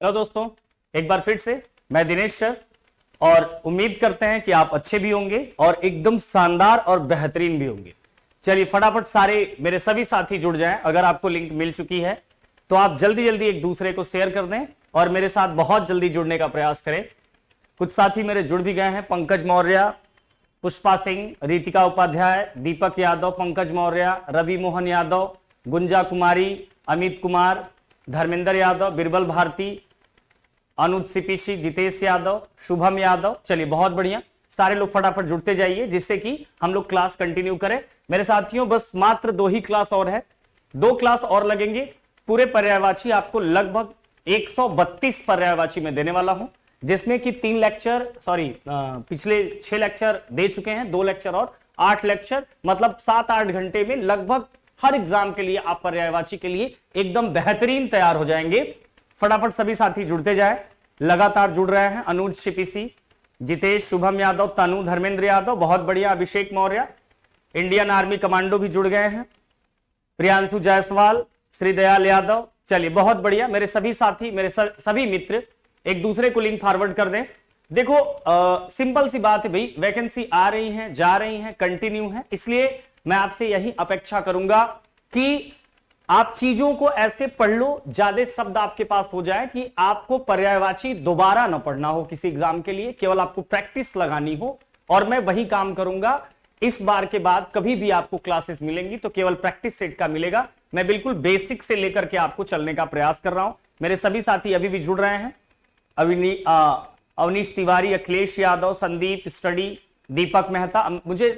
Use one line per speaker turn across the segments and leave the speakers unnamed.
Hello दोस्तों, एक बार फिर से मैं दिनेश सर और उम्मीद करते हैं कि आप अच्छे भी होंगे और एकदम शानदार और बेहतरीन भी होंगे। चलिए फटाफट सारे मेरे सभी साथी जुड़ जाएं। अगर आपको लिंक मिल चुकी है तो आप जल्दी जल्दी एक दूसरे को शेयर कर दें और मेरे साथ बहुत जल्दी जुड़ने का प्रयास करें। कुछ साथी मेरे जुड़ भी गए हैं। पंकज मौर्य, पुष्पा सिंह, रितिका उपाध्याय, दीपक यादव, पंकज मौर्य, रवि मोहन यादव, गुंजा कुमारी, अमित कुमार, धर्मेंद्र यादव, बिरबल भारती, अनुज सीपीसी, जितेश यादव, शुभम यादव। चलिए बहुत बढ़िया, सारे लोग फटाफट जुड़ते जाइए जिससे कि हम लोग क्लास कंटिन्यू करें। मेरे साथियों बस मात्र 2 ही क्लास और है, 2 क्लास और लगेंगे। पूरे पर्यायवाची आपको लगभग 132 पर्यायवाची में देने वाला हूं, जिसमें कि 3 लेक्चर पिछले 6 लेक्चर दे चुके हैं, 2 लेक्चर और 8 लेक्चर, मतलब 7-8 घंटे में लगभग हर एग्जाम के लिए आप पर्यायवाची के लिए एकदम बेहतरीन तैयार हो जाएंगे। फटाफट सभी साथी जुड़ते जाए, लगातार जुड़ रहे हैं। अनुज सीपीसी, जितेश, शुभम यादव, तनु, धर्मेंद्र यादव, बहुत बढ़िया। अभिषेक मौर्य, इंडियन आर्मी कमांडो भी जुड़ गए हैं। प्रियांशु जायसवाल, श्रीदयाल यादव। चलिए बहुत बढ़िया, मेरे सभी साथी, मेरे सभी मित्र एक दूसरे को लिंक फॉरवर्ड कर दें। देखो सिंपल सी बात है भाई, वैकेंसी आ रही है, जा रही है, कंटिन्यू है, इसलिए मैं आपसे यही अपेक्षा करूंगा कि आप चीजों को ऐसे पढ़ लो, ज्यादा शब्द आपके पास हो जाए कि आपको पर्यायवाची दोबारा ना पढ़ना हो किसी एग्जाम के लिए, केवल आपको प्रैक्टिस लगानी हो। और मैं वही काम करूंगा। इस बार के बाद कभी भी आपको क्लासेस मिलेंगी तो केवल प्रैक्टिस सेट का मिलेगा। मैं बिल्कुल बेसिक से लेकर के आपको चलने का प्रयास कर रहा हूं। मेरे सभी साथी अभी भी जुड़ रहे हैं। अवनीश तिवारी, अखिलेश यादव, संदीप स्टडी, दीपक मेहता। मुझे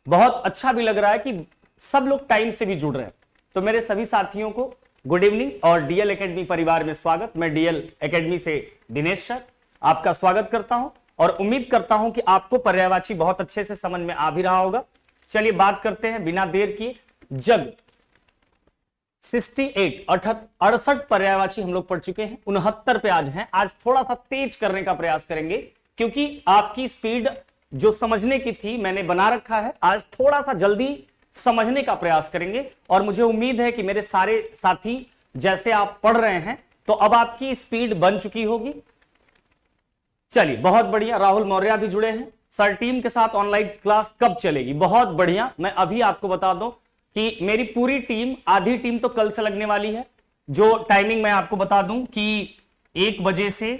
बहुत अच्छा भी लग रहा है कि सब लोग टाइम से भी जुड़ रहे हैं। तो मेरे सभी साथियों को गुड इवनिंग और डीएल एकेडमी परिवार में स्वागत। मैं डीएल एकेडमी से दिनेश सर आपका स्वागत करता हूं और उम्मीद करता हूं कि आपको पर्यायवाची बहुत अच्छे से समझ में आ भी रहा होगा। चलिए बात करते हैं बिना देर किए। जग 68 पर्यायवाची हम लोग पढ़ चुके हैं, 69 पे आज हैं। आज थोड़ा सा तेज करने का प्रयास करेंगे क्योंकि आपकी स्पीड जो समझने की थी मैंने बना रखा है। आज थोड़ा सा जल्दी समझने का प्रयास करेंगे और मुझे उम्मीद है कि मेरे सारे साथी जैसे आप पढ़ रहे हैं तो अब आपकी स्पीड बन चुकी होगी। चलिए बहुत बढ़िया, राहुल मौर्य भी जुड़े हैं। सर टीम के साथ ऑनलाइन क्लास कब चलेगी? बहुत बढ़िया, मैं अभी आपको बता दूं कि मेरी पूरी टीम, आधी टीम तो कल से लगने वाली है। जो टाइमिंग मैं आपको बता दूं कि 1 बजे से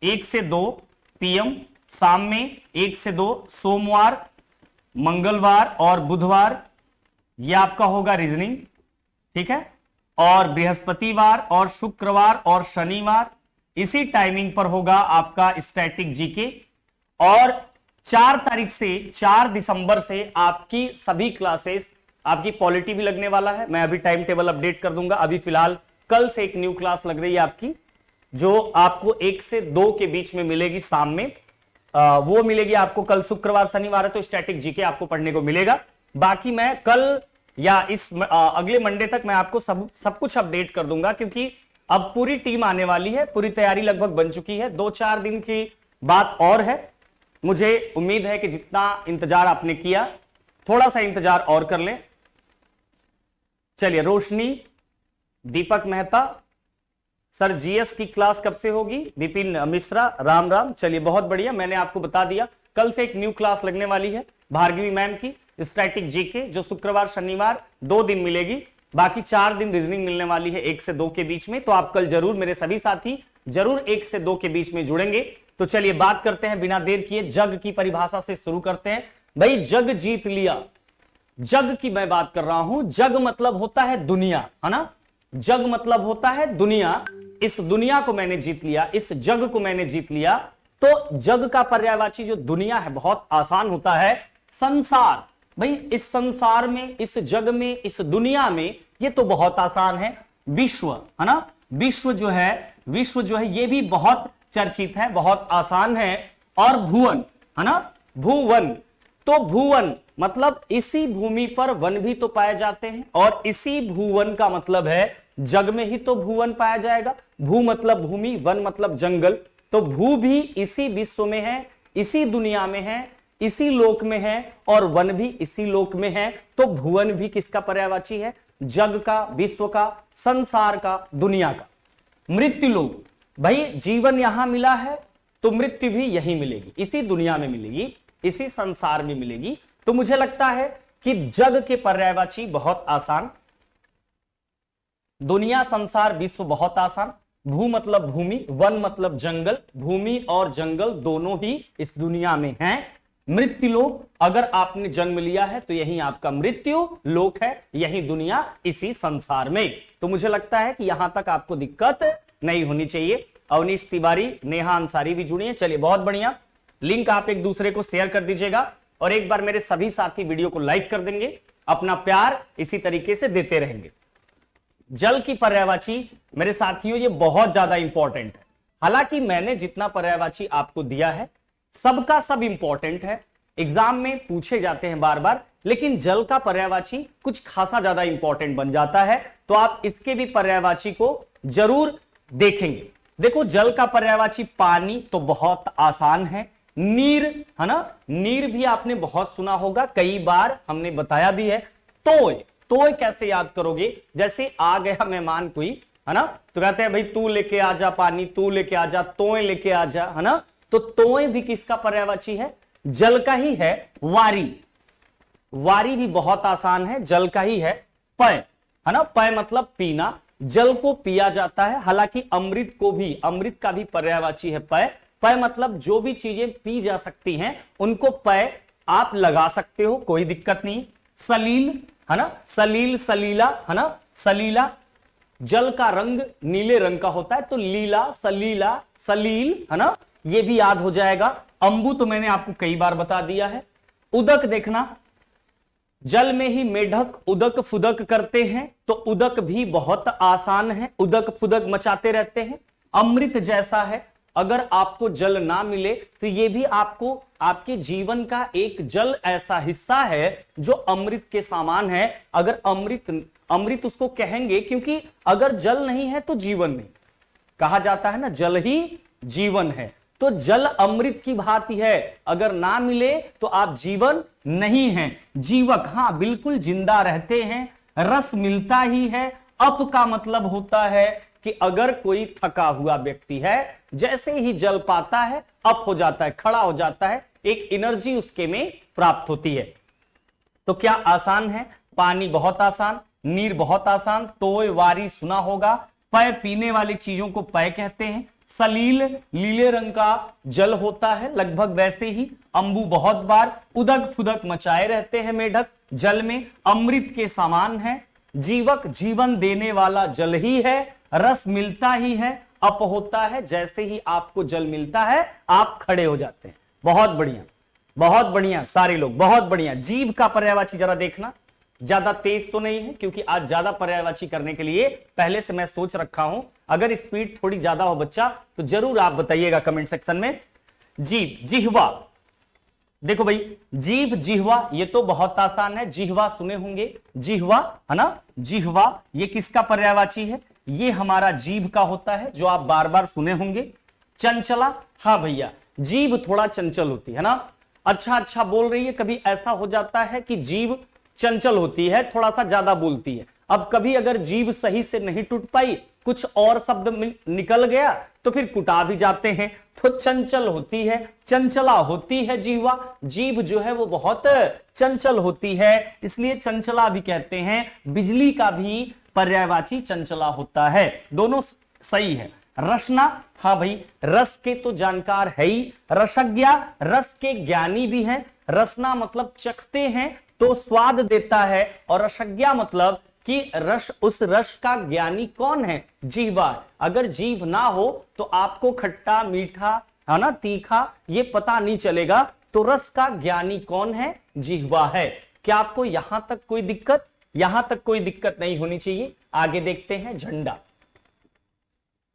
1 से 2 PM, शाम में 1 से 2, सोमवार, मंगलवार और बुधवार ये आपका होगा रीजनिंग, ठीक है। और बृहस्पतिवार और शुक्रवार और शनिवार इसी टाइमिंग पर होगा आपका स्टैटिक जीके। और 4 तारीख से 4 दिसंबर से आपकी सभी क्लासेस, आपकी पॉलिटी भी लगने वाला है। मैं अभी टाइम टेबल अपडेट कर दूंगा। अभी फिलहाल कल से एक न्यू क्लास लग रही है आपकी, जो आपको 1 से 2 के बीच में मिलेगी शाम में। वो मिलेगी आपको कल, शुक्रवार शनिवार है तो स्टैटिक जीके आपको पढ़ने को मिलेगा। बाकी मैं कल या इस अगले मंडे तक मैं आपको सब कुछ अपडेट कर दूंगा, क्योंकि अब पूरी टीम आने वाली है, पूरी तैयारी लगभग बन चुकी है। 2-4 दिन की बात और है। मुझे उम्मीद है कि जितना इंतजार आपने किया थोड़ा सा इंतजार और कर लें। चलिए रोशनी, दीपक मेहता, सर जीएस की क्लास कब से होगी? विपिन मिश्रा, राम राम। चलिए बहुत बढ़िया, मैंने आपको बता दिया कल से एक न्यू क्लास लगने वाली है भार्गवी मैम की, स्टैटिक जीके, जो शुक्रवार शनिवार 2 दिन मिलेगी। बाकी 4 दिन रीजनिंग मिलने वाली है 1 से 2 के बीच में। तो आप कल जरूर, मेरे सभी साथी जरूर 1 से 2 के बीच में जुड़ेंगे। तो चलिए बात करते हैं बिना देर किए, जग की परिभाषा से शुरू करते हैं। भाई जग जीत लिया, जग की मैं बात कर रहा हूं। जग मतलब होता है दुनिया, है ना। जग मतलब होता है दुनिया। इस दुनिया को मैंने जीत लिया, इस जग को मैंने जीत लिया। तो जग का पर्यायवाची जो दुनिया है बहुत आसान होता है, संसार। भाई इस संसार में, इस जग में, इस दुनिया में ये तो बहुत आसान है। विश्व, है ना, विश्व जो है ये भी बहुत चर्चित है, बहुत आसान है। और भुवन, है ना, भुवन। तो भुवन मतलब इसी भूमि पर वन भी तो पाए जाते हैं और इसी भुवन का मतलब है जग में ही तो भुवन पाया जाएगा। भू मतलब भूमि, वन मतलब जंगल। तो भू भी इसी विश्व में है, इसी दुनिया में है, इसी लोक में है और वन भी इसी लोक में है। तो भुवन भी किसका पर्यायवाची है? जग का, विश्व का, संसार का, दुनिया का। मृत्युलोक, भाई जीवन यहां मिला है तो मृत्यु भी यही मिलेगी, इसी दुनिया में मिलेगी, इसी संसार में मिलेगी। तो मुझे लगता है कि जग के पर्यायवाची बहुत आसान, दुनिया संसार विश्व बहुत आसान, भू मतलब भूमि, वन मतलब जंगल, भूमि और जंगल दोनों ही इस दुनिया में हैं। मृत्यु लोक, अगर आपने जन्म लिया है तो यही आपका मृत्यु लोक है, यही दुनिया इसी संसार में। तो मुझे लगता है कि यहां तक आपको दिक्कत नहीं होनी चाहिए। अवनीश तिवारी, नेहा अंसारी भी जुड़ी है, चलिए बहुत बढ़िया। लिंक आप एक दूसरे को शेयर कर दीजिएगा और एक बार मेरे सभी साथी वीडियो को लाइक कर देंगे, अपना प्यार इसी तरीके से देते रहेंगे। जल की पर्यायवाची मेरे साथियों ये बहुत ज्यादा इंपॉर्टेंट है। हालांकि मैंने जितना पर्यायवाची आपको दिया है सबका सब इंपॉर्टेंट है, एग्जाम में पूछे जाते हैं बार बार, लेकिन जल का पर्यायवाची कुछ खासा ज्यादा इंपॉर्टेंट बन जाता है, तो आप इसके भी पर्यायवाची को जरूर देखेंगे। देखो जल का पर्यायवाची पानी तो बहुत आसान है, नीर है ना, नीर भी आपने बहुत सुना होगा, कई बार हमने बताया भी है। तोय, तोय कैसे याद करोगे, जैसे आ गया मेहमान कोई है ना, तो कहते हैं भाई तू लेके आ जा पानी, तू लेके आ जा, तोय लेके आ जा, है ना। तो तोय भी किसका पर्यायवाची है, जल का ही है। वारी, वारी भी बहुत आसान है, जल का ही है। पय है ना, पय मतलब पीना, जल को पिया जाता है। हालांकि अमृत को भी, अमृत का भी पर्यायवाची है पय। पय मतलब जो भी चीजें पी जा सकती हैं उनको पय आप लगा सकते हो, कोई दिक्कत नहीं। सलील है ना, सलील सलीला है ना, सलीला, जल का रंग नीले रंग का होता है तो लीला, सलीला, सलील है ना, ये भी याद हो जाएगा। अंबु तो मैंने आपको कई बार बता दिया है। उदक देखना, जल में ही मेढक उदक फुदक करते हैं, तो उदक भी बहुत आसान है, उदक फुदक मचाते रहते हैं। अमृत जैसा है, अगर आपको जल ना मिले तो ये भी आपको आपके जीवन का एक जल ऐसा हिस्सा है जो अमृत के समान है। अगर अमृत उसको कहेंगे, क्योंकि अगर जल नहीं है तो जीवन नहीं, कहा जाता है ना जल ही जीवन है, तो जल अमृत की भांति है, अगर ना मिले तो आप जीवन नहीं हैं। जीवक, हाँ बिल्कुल जिंदा रहते हैं। रस मिलता ही है। अप का मतलब होता है कि अगर कोई थका हुआ व्यक्ति है, जैसे ही जल पाता है अप हो जाता है, खड़ा हो जाता है, एक एनर्जी उसके में प्राप्त होती है। तो क्या आसान है, पानी बहुत आसान, नीर बहुत आसान, तोय वारी सुना होगा। पय पीने वाली चीजों को पय कहते हैं। सलील लीले रंग का जल होता है, लगभग वैसे ही। अंबु बहुत बार, उदक फुदक मचाए रहते हैं मेढक, जल में अमृत के समान है। जीवक जीवन देने वाला जल ही है। रस मिलता ही है, अप होता है, जैसे ही आपको जल मिलता है आप खड़े हो जाते हैं। बहुत बढ़िया, बहुत बढ़िया सारे लोग, बहुत बढ़िया। जीव का पर्यायवाची जरा देखना, ज्यादा तेज तो नहीं है क्योंकि आज ज्यादा पर्यायवाची करने के लिए पहले से मैं सोच रखा हूं। अगर स्पीड थोड़ी ज्यादा हो बच्चा तो जरूर आप बताइएगा कमेंट सेक्शन में। जीव, जिह्वा, देखो भाई जीव जिह्वा ये तो बहुत आसान है, जिह्वा सुने होंगे, जिह्वा है ना, जिह्वा ये किसका पर्यायवाची है, ये हमारा जीभ का होता है जो आप बार बार सुने होंगे। चंचला, हाँ भैया जीभ थोड़ा चंचल होती है ना, अच्छा बोल रही है। कभी ऐसा हो जाता है कि जीभ चंचल होती है, थोड़ा सा ज्यादा बोलती है। अब कभी अगर जीभ सही से नहीं टूट पाई, कुछ और शब्द निकल गया तो फिर कुटा भी जाते हैं, तो चंचल होती है, चंचला होती है जीवा। जीभ जो है वो बहुत चंचल होती है, इसलिए चंचला भी कहते हैं। बिजली का भी पर्यायवाची चंचला होता है, दोनों सही है। रसना, हाँ भाई रस के तो जानकार है ही। रसज्ञा, रस के ज्ञानी भी हैं। रसना मतलब चखते हैं तो स्वाद देता है, और रसज्ञा मतलब कि रस, उस रस का ज्ञानी कौन है, जीवा। अगर जीभ ना हो तो आपको खट्टा मीठा है ना, तीखा ये पता नहीं चलेगा। तो रस का ज्ञानी कौन है, जिह्वा है। क्या आपको यहां तक कोई दिक्कत, यहां तक कोई दिक्कत नहीं होनी चाहिए। आगे देखते हैं झंडा,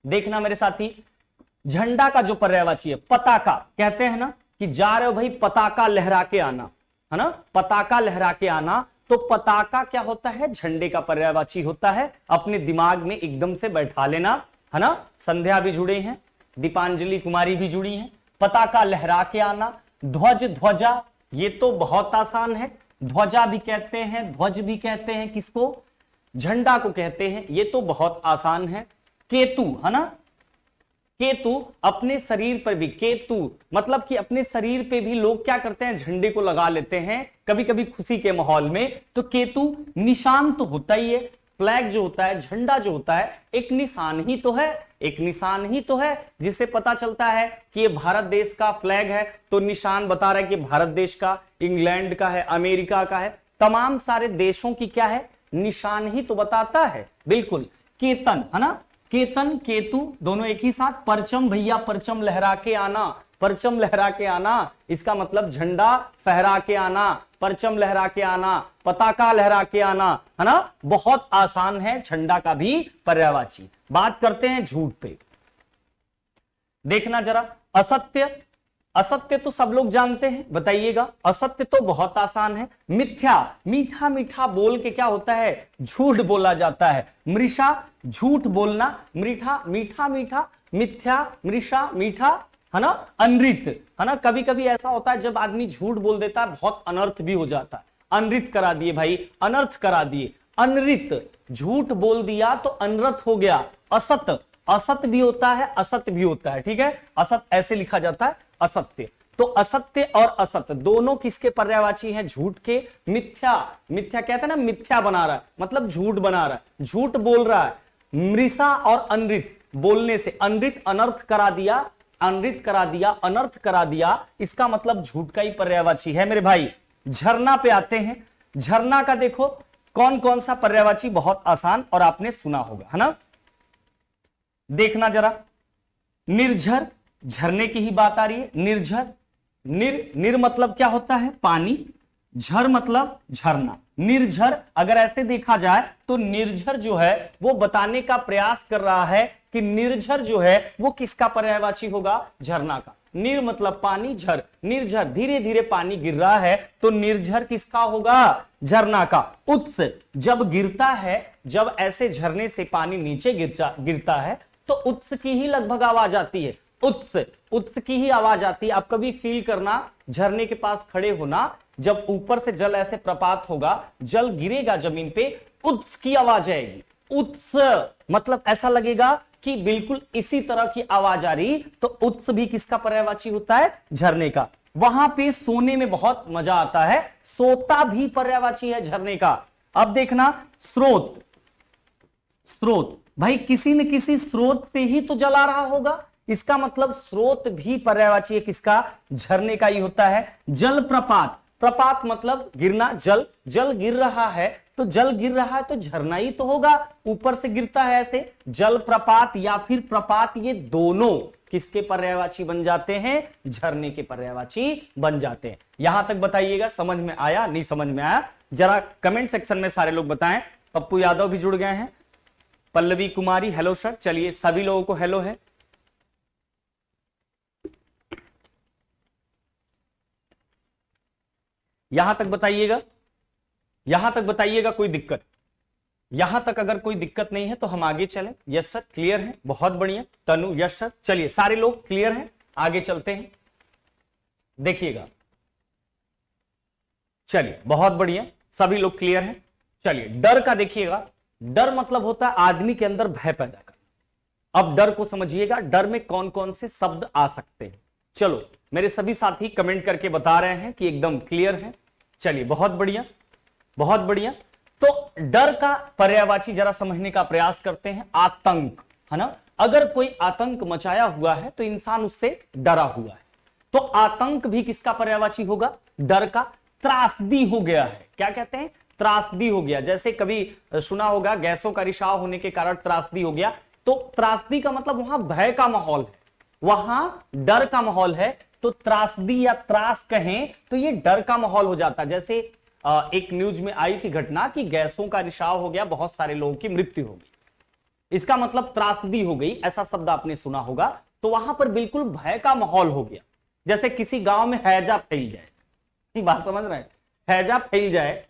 देखना मेरे साथी। झंडा का जो पर्यायवाची है, पताका कहते हैं ना कि जा रहे हो भाई पताका लहरा के आना, है ना, पताका लहरा के आना। तो पताका क्या होता है, झंडे का पर्यायवाची होता है। अपने दिमाग में एकदम से बैठा लेना, है ना। संध्या भी जुड़े हैं, दीपांजलि कुमारी भी जुड़ी हैं। पताका लहरा के आना। ध्वज, ध्वजा ये तो बहुत आसान है, ध्वजा भी कहते हैं, ध्वज भी कहते हैं, किसको, झंडा को कहते हैं, ये तो बहुत आसान है। केतु, है ना, केतु अपने शरीर पर भी, केतु मतलब कि अपने शरीर पे भी लोग क्या करते हैं, झंडे को लगा लेते हैं कभी कभी खुशी के माहौल में। तो केतु निशान तो होता ही है, फ्लैग जो होता है, झंडा जो होता है, एक निशान ही तो है, एक निशान ही तो है जिससे पता चलता है कि ये भारत देश का फ्लैग है। तो निशान बता रहा है कि भारत देश का, इंग्लैंड का है, अमेरिका का है, तमाम सारे देशों की क्या है, निशान ही तो बताता है। बिल्कुल, केतन है ना, केतन केतु दोनों एक ही साथ। परचम भैया, परचम लहरा के आना, परचम लहरा के आना, इसका मतलब झंडा फहरा के आना, परचम लहरा के आना, पताका लहरा के आना, है ना। बहुत आसान है झंडा का भी पर्यायवाची। बात करते हैं झूठ पे, देखना जरा। असत्य, असत्य तो सब लोग जानते हैं, बताइएगा। असत्य तो बहुत आसान है। मिथ्या, मीठा मीठा बोल के क्या होता है, झूठ बोला जाता है। मृषा, झूठ बोलना, मीठा मीठा मीठा, मिथ्या, मृषा मीठा, है ना। अनृत, है ना, कभी कभी ऐसा होता है जब आदमी झूठ बोल देता है बहुत अनर्थ भी हो जाता है। अनृत करा दिए भाई, अनर्थ करा दिए। अनृत, झूठ बोल दिया तो अनर्थ हो गया। असत, असत भी होता है, असत्य भी होता है, ठीक है। असत ऐसे लिखा जाता है, असत्य। तो असत्य और असत्य दोनों किसके पर्यायवाची हैं, झूठ के। मिथ्या, मिथ्या कहते हैं ना, मिथ्या बना रहा है मतलब झूठ बना रहा है, झूठ बोल रहा है। मृषा और अनृत, बोलने से, अनृत अनर्थ करा दिया, अनृत करा दिया, अनर्थ करा दिया, इसका मतलब झूठ का ही पर्यायवाची है मेरे भाई। झरना पे आते हैं। झरना का देखो कौन कौन सा पर्यायवाची, बहुत आसान और आपने सुना होगा, है ना। देखना जरा। निर्झर, झरने की ही बात आ रही है। निर्झर, निर मतलब क्या होता है, पानी। झर मतलब झरना। निर्झर अगर ऐसे देखा जाए तो निर्झर जो है वो बताने का प्रयास कर रहा है कि निर्झर जो है वो किसका पर्यायवाची होगा, झरना का। निर मतलब पानी, झर, निर्झर धीरे धीरे पानी गिर रहा है, तो निर्झर किसका होगा, झरना का। उत्स, जब गिरता है, जब ऐसे झरने से पानी नीचे गिरता है तो उत्स की ही लगभग आवाज आती है। उत्स, उत्स की ही आवाज आती है। आप कभी फील करना, झरने के पास खड़े होना, जब ऊपर से जल ऐसे प्रपात होगा, जल गिरेगा जमीन पे, उत्स की आवाज आएगी। उत्स मतलब ऐसा लगेगा कि बिल्कुल इसी तरह की आवाज आ रही, तो उत्स भी किसका पर्यायवाची होता है, झरने का। वहां पे सोने में बहुत मजा आता है, सोता भी पर्यायवाची है झरने का। अब देखना, स्रोत, स्रोत भाई किसी न किसी स्रोत से ही तो जल आ रहा होगा, इसका मतलब स्रोत भी पर्यायवाची है किसका, झरने का ही होता है। जल प्रपात, प्रपात मतलब गिरना, जल, जल गिर रहा है, तो जल गिर रहा है तो झरना ही तो होगा, ऊपर से गिरता है ऐसे। जल प्रपात या फिर प्रपात, ये दोनों किसके पर्यायवाची बन जाते हैं, झरने के पर्यायवाची बन जाते हैं। यहां तक बताइएगा, समझ में आया, नहीं समझ में आया, जरा कमेंट सेक्शन में सारे लोग बताएं। पप्पू यादव भी जुड़ गए हैं, पल्लवी कुमारी हेलो सर, चलिए सभी लोगों को हेलो है। यहां तक बताइएगा, यहां तक बताइएगा कोई दिक्कत, यहां तक अगर कोई दिक्कत नहीं है तो हम आगे चलें। यस सर, क्लियर है, बहुत बढ़िया। तनु, यस सर, चलिए सारे लोग क्लियर हैं, आगे चलते हैं। देखिएगा, चलिए बहुत बढ़िया, सभी लोग क्लियर हैं। चलिए डर का देखिएगा। डर मतलब होता है आदमी के अंदर भय पैदा करना। अब डर को समझिएगा, डर में कौन कौन से शब्द आ सकते हैं। चलो मेरे सभी साथी कमेंट करके बता रहे हैं कि एकदम क्लियर है। चलिए बहुत बढ़िया, बहुत बढ़िया। तो डर का पर्यायवाची जरा समझने का प्रयास करते हैं। आतंक, है ना, अगर कोई आतंक मचाया हुआ है तो इंसान उससे डरा हुआ है, तो आतंक भी किसका पर्यायवाची होगा, डर का। त्रासदी हो गया है, क्या कहते हैं, त्रासदी हो गया। जैसे कभी सुना होगा गैसों का रिसाव होने के कारण त्रासदी हो गया, तो त्रासदी का मतलब वहां भय का माहौल है, वहां डर का माहौल है, तो त्रासदी या त्रास कहें तो ये डर का माहौल हो जाता है। जैसे एक न्यूज में आई थी घटना कि गैसों का रिसाव हो गया, बहुत सारे लोगों की मृत्यु हो गई, इसका मतलब त्रासदी हो गई, ऐसा शब्द आपने सुना होगा। तो वहां पर बिल्कुल भय का माहौल हो गया। जैसे किसी गांव में हैजा फैल जाए, बात समझ रहे हैं, हैजा फैल जाए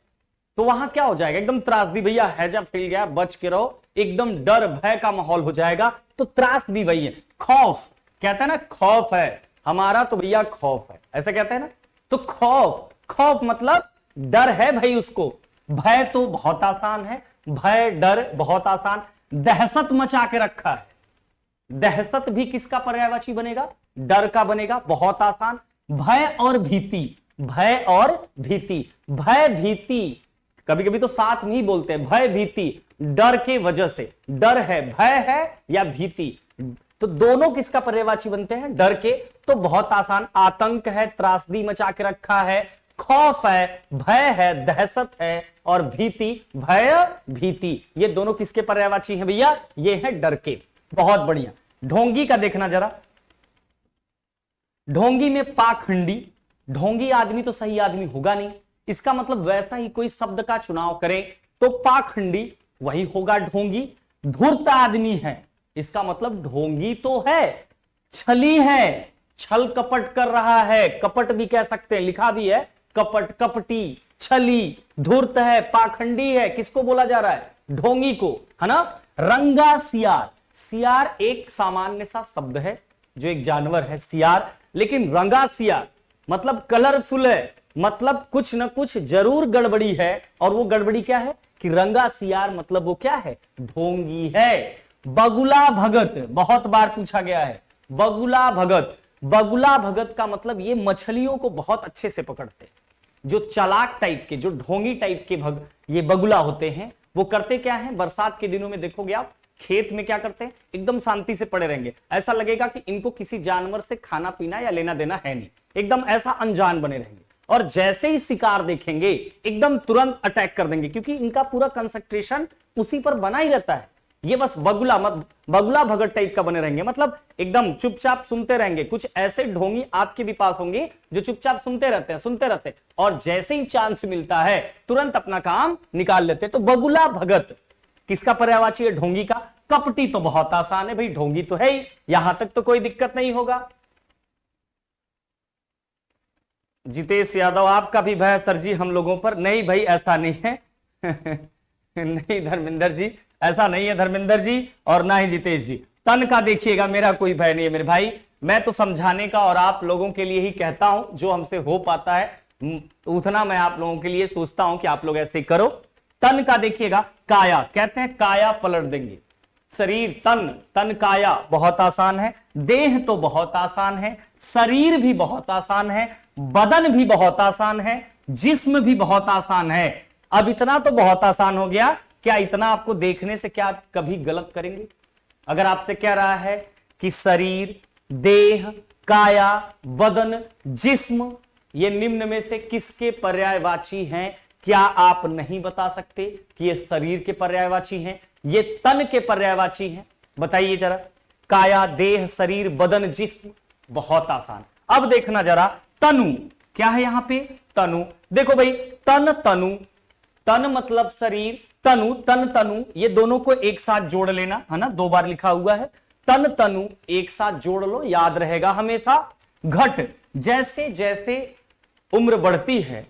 तो वहां क्या हो जाएगा, एकदम त्रासदी, भैया हैजा फैल गया, बच के रहो, एकदम डर भय का माहौल हो जाएगा। तो त्रासदी वही है। खौफ, कहते हैं ना खौफ है हमारा, तो भैया खौफ है, ऐसा कहते हैं ना। तो खौफ, खौफ मतलब डर है भाई उसको। भय तो बहुत आसान है, भय डर बहुत आसान। दहशत मचा के रखा है, दहशत भी किसका पर्यायवाची बनेगा? डर का बनेगा, बहुत आसान। भय और भीति, भय और भीति, भय भीति कभी कभी तो साथ में ही बोलते हैं, भय भीति डर के वजह से, डर है, भय है या भीति, तो दोनों किसका पर्यायवाची बनते हैं? डर के। तो बहुत आसान, आतंक है, त्रासदी मचा के रखा है, खौफ है, भय है, दहशत है, और भीति, भय भीति, ये दोनों किसके पर्यायवाची हैं भैया? ये है डर के। बहुत बढ़िया। ढोंगी का देखना जरा, ढोंगी में पाखंडी, ढोंगी आदमी तो सही आदमी होगा नहीं, इसका मतलब वैसा ही कोई शब्द का चुनाव करें तो पाखंडी वही होगा ढोंगी। धूर्त आदमी है, इसका मतलब ढोंगी तो है, छली है, छल कपट कर रहा है, कपट भी कह सकते हैं, लिखा भी है कपट, कपटी, छली, धूर्त है, पाखंडी है, किसको बोला जा रहा है? ढोंगी को, है ना। रंगा सियार, सियार एक सामान्य सा शब्द है जो एक जानवर है सियार, लेकिन रंगा सियार मतलब कलरफुल है, मतलब कुछ ना कुछ जरूर गड़बड़ी है, और वो गड़बड़ी क्या है कि रंगा सियार मतलब वो क्या है? ढोंगी है। बगुला भगत बहुत बार पूछा गया है, बगुला भगत, बगुला भगत का मतलब ये मछलियों को बहुत अच्छे से पकड़ते हैं, जो चालाक टाइप के, जो ढोंगी टाइप के ये बगुला होते हैं, वो करते क्या है? बरसात के दिनों में देखोगे आप खेत में क्या करते हैं? एकदम शांति से पड़े रहेंगे, ऐसा लगेगा कि इनको किसी जानवर से खाना पीना या लेना देना है नहीं, एकदम ऐसा अनजान बने रहेंगे, और जैसे ही शिकार देखेंगे एकदम तुरंत अटैक कर देंगे, क्योंकि इनका पूरा कंसंट्रेशन उसी पर बना ही रहता है। ये बस बगुला भगत टाइप का बने रहेंगे, मतलब एकदम चुपचाप सुनते रहेंगे। कुछ ऐसे ढोंगी आपके भी पास होंगे जो चुपचाप सुनते रहते हैं, और जैसे ही चांस मिलता है तुरंत अपना काम निकाल लेते हैं। तो बगुला भगत किसका पर्यायवाची है? ढोंगी का। कपटी तो बहुत आसान है भाई, ढोंगी तो है ही, यहां तक तो कोई दिक्कत नहीं होगा। जितेश यादव, आपका भी भय सर जी हम लोगों पर? नहीं भाई, ऐसा नहीं है नहीं धर्मेंद्र जी, ऐसा नहीं है धर्मेंद्र जी, और ना ही जितेश जी। तन का देखिएगा, मेरा कोई भय नहीं है मेरे भाई, मैं तो समझाने का और आप लोगों के लिए ही कहता हूं, जो हमसे हो पाता है उतना मैं आप लोगों के लिए सोचता हूं कि आप लोग ऐसे करो। तन का देखिएगा, काया, कहते हैं काया पलट देंगे, शरीर, तन, तन काया बहुत आसान है, देह तो बहुत आसान है, शरीर भी बहुत आसान है, बदन भी बहुत आसान है, जिस्म भी बहुत आसान है। अब इतना तो बहुत आसान हो गया, क्या इतना आपको देखने से क्या कभी गलत करेंगे? अगर आपसे कह रहा है कि शरीर, देह, काया, बदन, जिस्म, ये निम्न में से किसके पर्यायवाची हैं? क्या आप नहीं बता सकते कि ये शरीर के पर्यायवाची हैं, ये तन के पर्यायवाची हैं? बताइए जरा। काया, देह, शरीर, बदन, जिस्म, बहुत आसान। अब देखना जरा, तनु क्या है यहां पे? तनु, देखो भाई, तन, तनु, तन मतलब शरीर, तनु, तन, तनु, ये दोनों को एक साथ जोड़ लेना, है ना, 2 बार लिखा हुआ है, तन तनु एक साथ जोड़ लो, याद रहेगा हमेशा। घट, जैसे जैसे उम्र बढ़ती है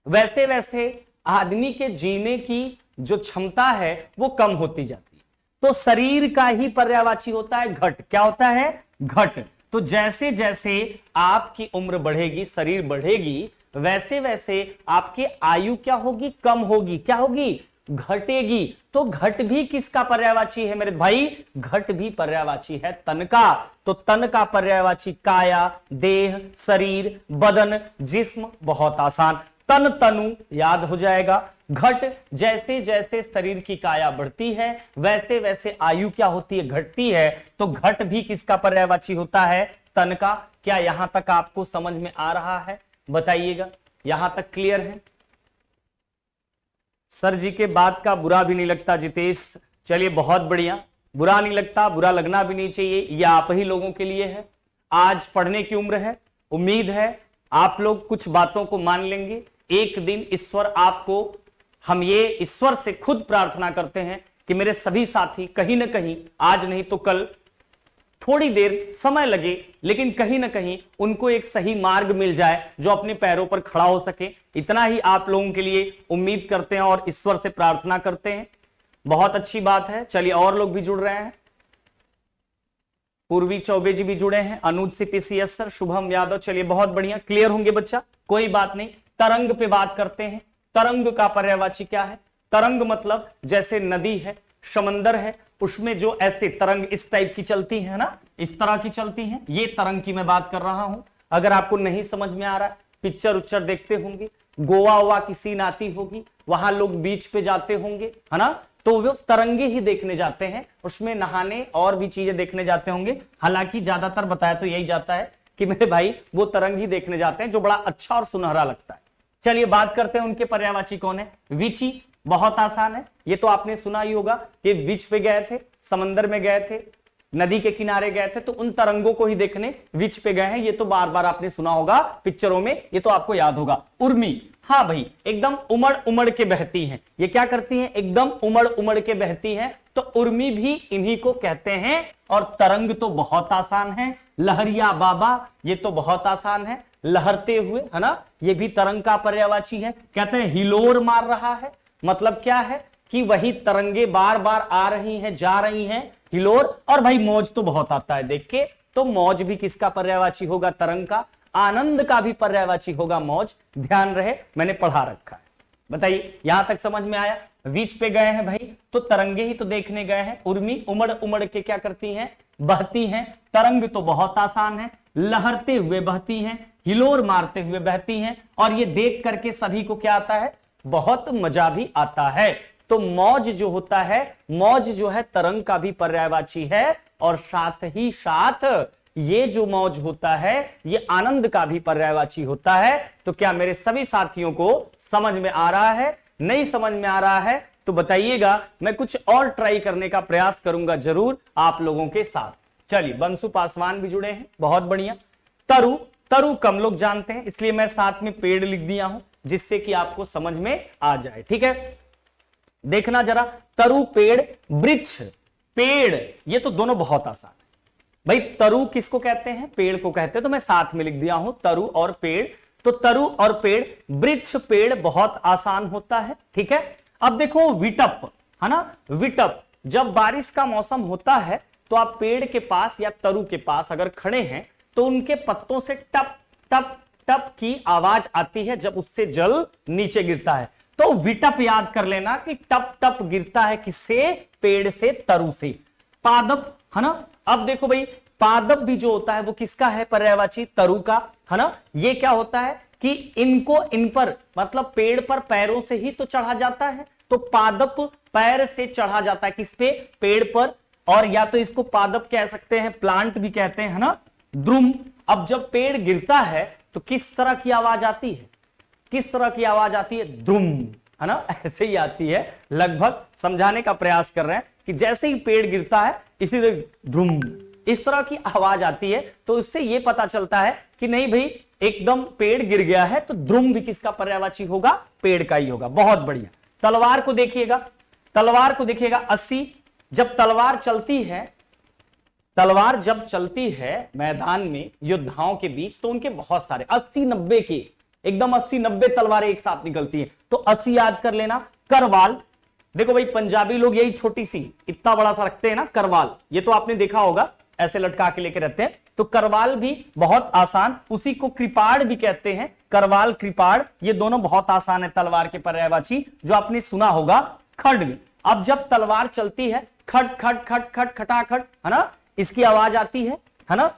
वैसे वैसे आदमी के जीने की जो क्षमता है वो कम होती जाती है, तो शरीर का ही पर्यायवाची होता है घट। क्या होता है? घट। तो जैसे जैसे आपकी उम्र बढ़ेगी, शरीर बढ़ेगी, वैसे वैसे आपकी आयु क्या होगी? कम होगी। क्या होगी? घटेगी। तो घट भी किसका पर्यायवाची है मेरे भाई? घट भी पर्यायवाची है तन का। तो तन का पर्यायवाची काया, देह, शरीर, बदन, जिस्म, बहुत आसान। तन तनु याद हो जाएगा। घट, जैसे जैसे शरीर की काया बढ़ती है वैसे वैसे आयु क्या होती है? घटती है। तो घट भी किसका पर्यायवाची होता है? तन का। क्या यहां तक आपको समझ में आ रहा है? बताइएगा, यहां तक क्लियर है? सर जी के बात का बुरा भी नहीं लगता जितेश, चलिए बहुत बढ़िया। बुरा नहीं लगता, बुरा लगना भी नहीं चाहिए, ये आप ही लोगों के लिए है। आज पढ़ने की उम्र है, उम्मीद है आप लोग कुछ बातों को मान लेंगे। एक दिन ईश्वर आपको, हम ये ईश्वर से खुद प्रार्थना करते हैं कि मेरे सभी साथी कहीं ना कहीं, आज नहीं तो कल, थोड़ी देर समय लगे लेकिन कहीं ना कहीं उनको एक सही मार्ग मिल जाए जो अपने पैरों पर खड़ा हो सके। इतना ही आप लोगों के लिए उम्मीद करते हैं और ईश्वर से प्रार्थना करते हैं। बहुत अच्छी बात है। चलिए और लोग भी जुड़ रहे हैं। पूर्वी चौबे जी भी जुड़े हैं, अनुज सीपीसीएस सर, शुभम यादव, चलिए बहुत बढ़िया, क्लियर होंगे बच्चा, कोई बात नहीं। तरंग पे बात करते हैं। तरंग का पर्यायवाची क्या है? तरंग मतलब जैसे नदी है, समंदर है, उसमें जो ऐसे तरंग इस टाइप की चलती है ना, इस तरह की चलती हैं, ये तरंग की मैं बात कर रहा हूं। अगर आपको नहीं समझ में आ रहा है, पिक्चर उच्चर देखते होंगे, गोवा ओवा की सीन आती होगी, वहां लोग बीच पे जाते होंगे, है ना, तो वो तरंगे ही देखने जाते हैं, उसमें नहाने और भी चीजें देखने जाते होंगे। हालांकि ज्यादातर बताया तो यही जाता है कि मेरे भाई वो तरंग ही देखने जाते हैं, जो बड़ा अच्छा और सुनहरा लगता है। चलिए बात करते हैं उनके पर्यायवाची कौन है। विची, बहुत आसान है, ये तो आपने सुना ही होगा कि बीच पे गए थे, समंदर में गए थे, नदी के किनारे गए थे, तो उन तरंगों को ही देखने बीच पे गए हैं। ये तो बार बार आपने सुना होगा पिक्चरों में, ये तो आपको याद होगा। उर्मी, हाँ भाई, एकदम उमड़ उमड़ के बहती हैं। ये क्या करती हैं? एकदम उमड़ उमड़ के बहती हैं, तो उर्मी भी इन्हीं को कहते हैं। और तरंग तो बहुत आसान है। लहरिया बाबा, ये तो बहुत आसान है, लहरते हुए, है ना, ये भी तरंग का पर्यायवाची है। कहते हैं हिलोर मार रहा है, मतलब क्या है कि वही तरंगे बार बार आ रही हैं, जा रही हैं, हिलोर। और भाई मौज तो बहुत आता है देख के, तो मौज भी किसका पर्यायवाची होगा? तरंग का। आनंद का भी पर्यायवाची होगा मौज, ध्यान रहे, मैंने पढ़ा रखा है। बताइए यहां तक समझ में आया? बीच पे गए हैं भाई, तो तरंगे ही तो देखने गए हैं। उर्मी उमड़ उमड़ के क्या करती हैं? बहती हैं। तरंग तो बहुत आसान है, लहरते हुए बहती हैं, हिलोर मारते हुए बहती हैं, और ये देख करके सभी को क्या आता है? बहुत मजा भी आता है। तो मौज जो होता है, मौज जो है तरंग का भी पर्यायवाची है, और साथ ही साथ ये जो मौज होता है ये आनंद का भी पर्यायवाची होता है। तो क्या मेरे सभी साथियों को समझ में आ रहा है? नहीं समझ में आ रहा है तो बताइएगा, मैं कुछ और ट्राई करने का प्रयास करूंगा जरूर आप लोगों के साथ। चलिए, बंसु पासवान भी जुड़े हैं, बहुत बढ़िया। तरु, तरु कम लोग जानते हैं, इसलिए मैं साथ में पेड़ लिख दिया हूं, जिससे कि आपको समझ में आ जाए। ठीक है, देखना जरा, तरु पेड़, वृक्ष पेड़, ये तो दोनों बहुत आसान है भाई। तरु किसको कहते हैं? पेड़ को कहते हैं, तो मैं साथ में लिख दिया हूं तरु और पेड़। तो तरु और पेड़, वृक्ष पेड़ बहुत आसान होता है। ठीक है, अब देखो विटप, है ना, विटप, जब बारिश का मौसम होता है तो आप पेड़ के पास या तरु के पास अगर खड़े हैं तो उनके पत्तों से टप टप टप की आवाज आती है जब उससे जल नीचे गिरता है। तो विटप याद कर लेना कि टप टप गिरता है किससे? पेड़ से, तरु से। पादप, है ना, अब देखो भाई, पादप भी जो होता है वो किसका है पर्यायवाची? तरु का, है ना। ये क्या होता है कि इनको, इन पर, मतलब पेड़ पर पैरों से ही तो चढ़ा जाता है, तो पादप पैर से चढ़ा जाता है किस पे? पेड़ पर। और या तो इसको पादप कह सकते हैं, प्लांट भी कहते हैं, है ना। द्रुम, अब जब पेड़ गिरता है तो किस तरह की आवाज आती है? किस तरह की आवाज आती है? द्रुम, है ना, ऐसे ही आती है। लगभग समझाने का प्रयास कर रहे हैं कि जैसे ही पेड़ गिरता है इसी तरह ध्रुम, इस तरह की आवाज आती है। तो इससे यह पता चलता है कि नहीं भाई, एकदम पेड़ गिर गया है, तो ध्रुम भी किसका पर्यायवाची होगा? पेड़ का ही होगा। बहुत बढ़िया। तलवार को देखिएगा, तलवार को देखिएगा, 80, जब तलवार चलती है, तलवार जब चलती है मैदान में योद्धाओं के बीच, तो उनके बहुत सारे 80-90 के, एकदम 80-90 तलवारें एक साथ निकलती हैं। तो 80 याद कर लेना। करवाल, देखो भाई पंजाबी लोग यही छोटी सी इतना बड़ा सा रखते हैं ना, करवाल, ये तो आपने देखा होगा, ऐसे लटका के लेके रहते हैं। तो करवाल भी बहुत आसान, उसी को कृपाड़ भी कहते हैं। करवाल, कृपाड़, ये दोनों बहुत आसान है तलवार के पर्यायवाची, जो आपने सुना होगा। खड्ग, अब जब तलवार चलती है, खट खट खट खट खटाखट, है ना, इसकी आवाज आती है ना।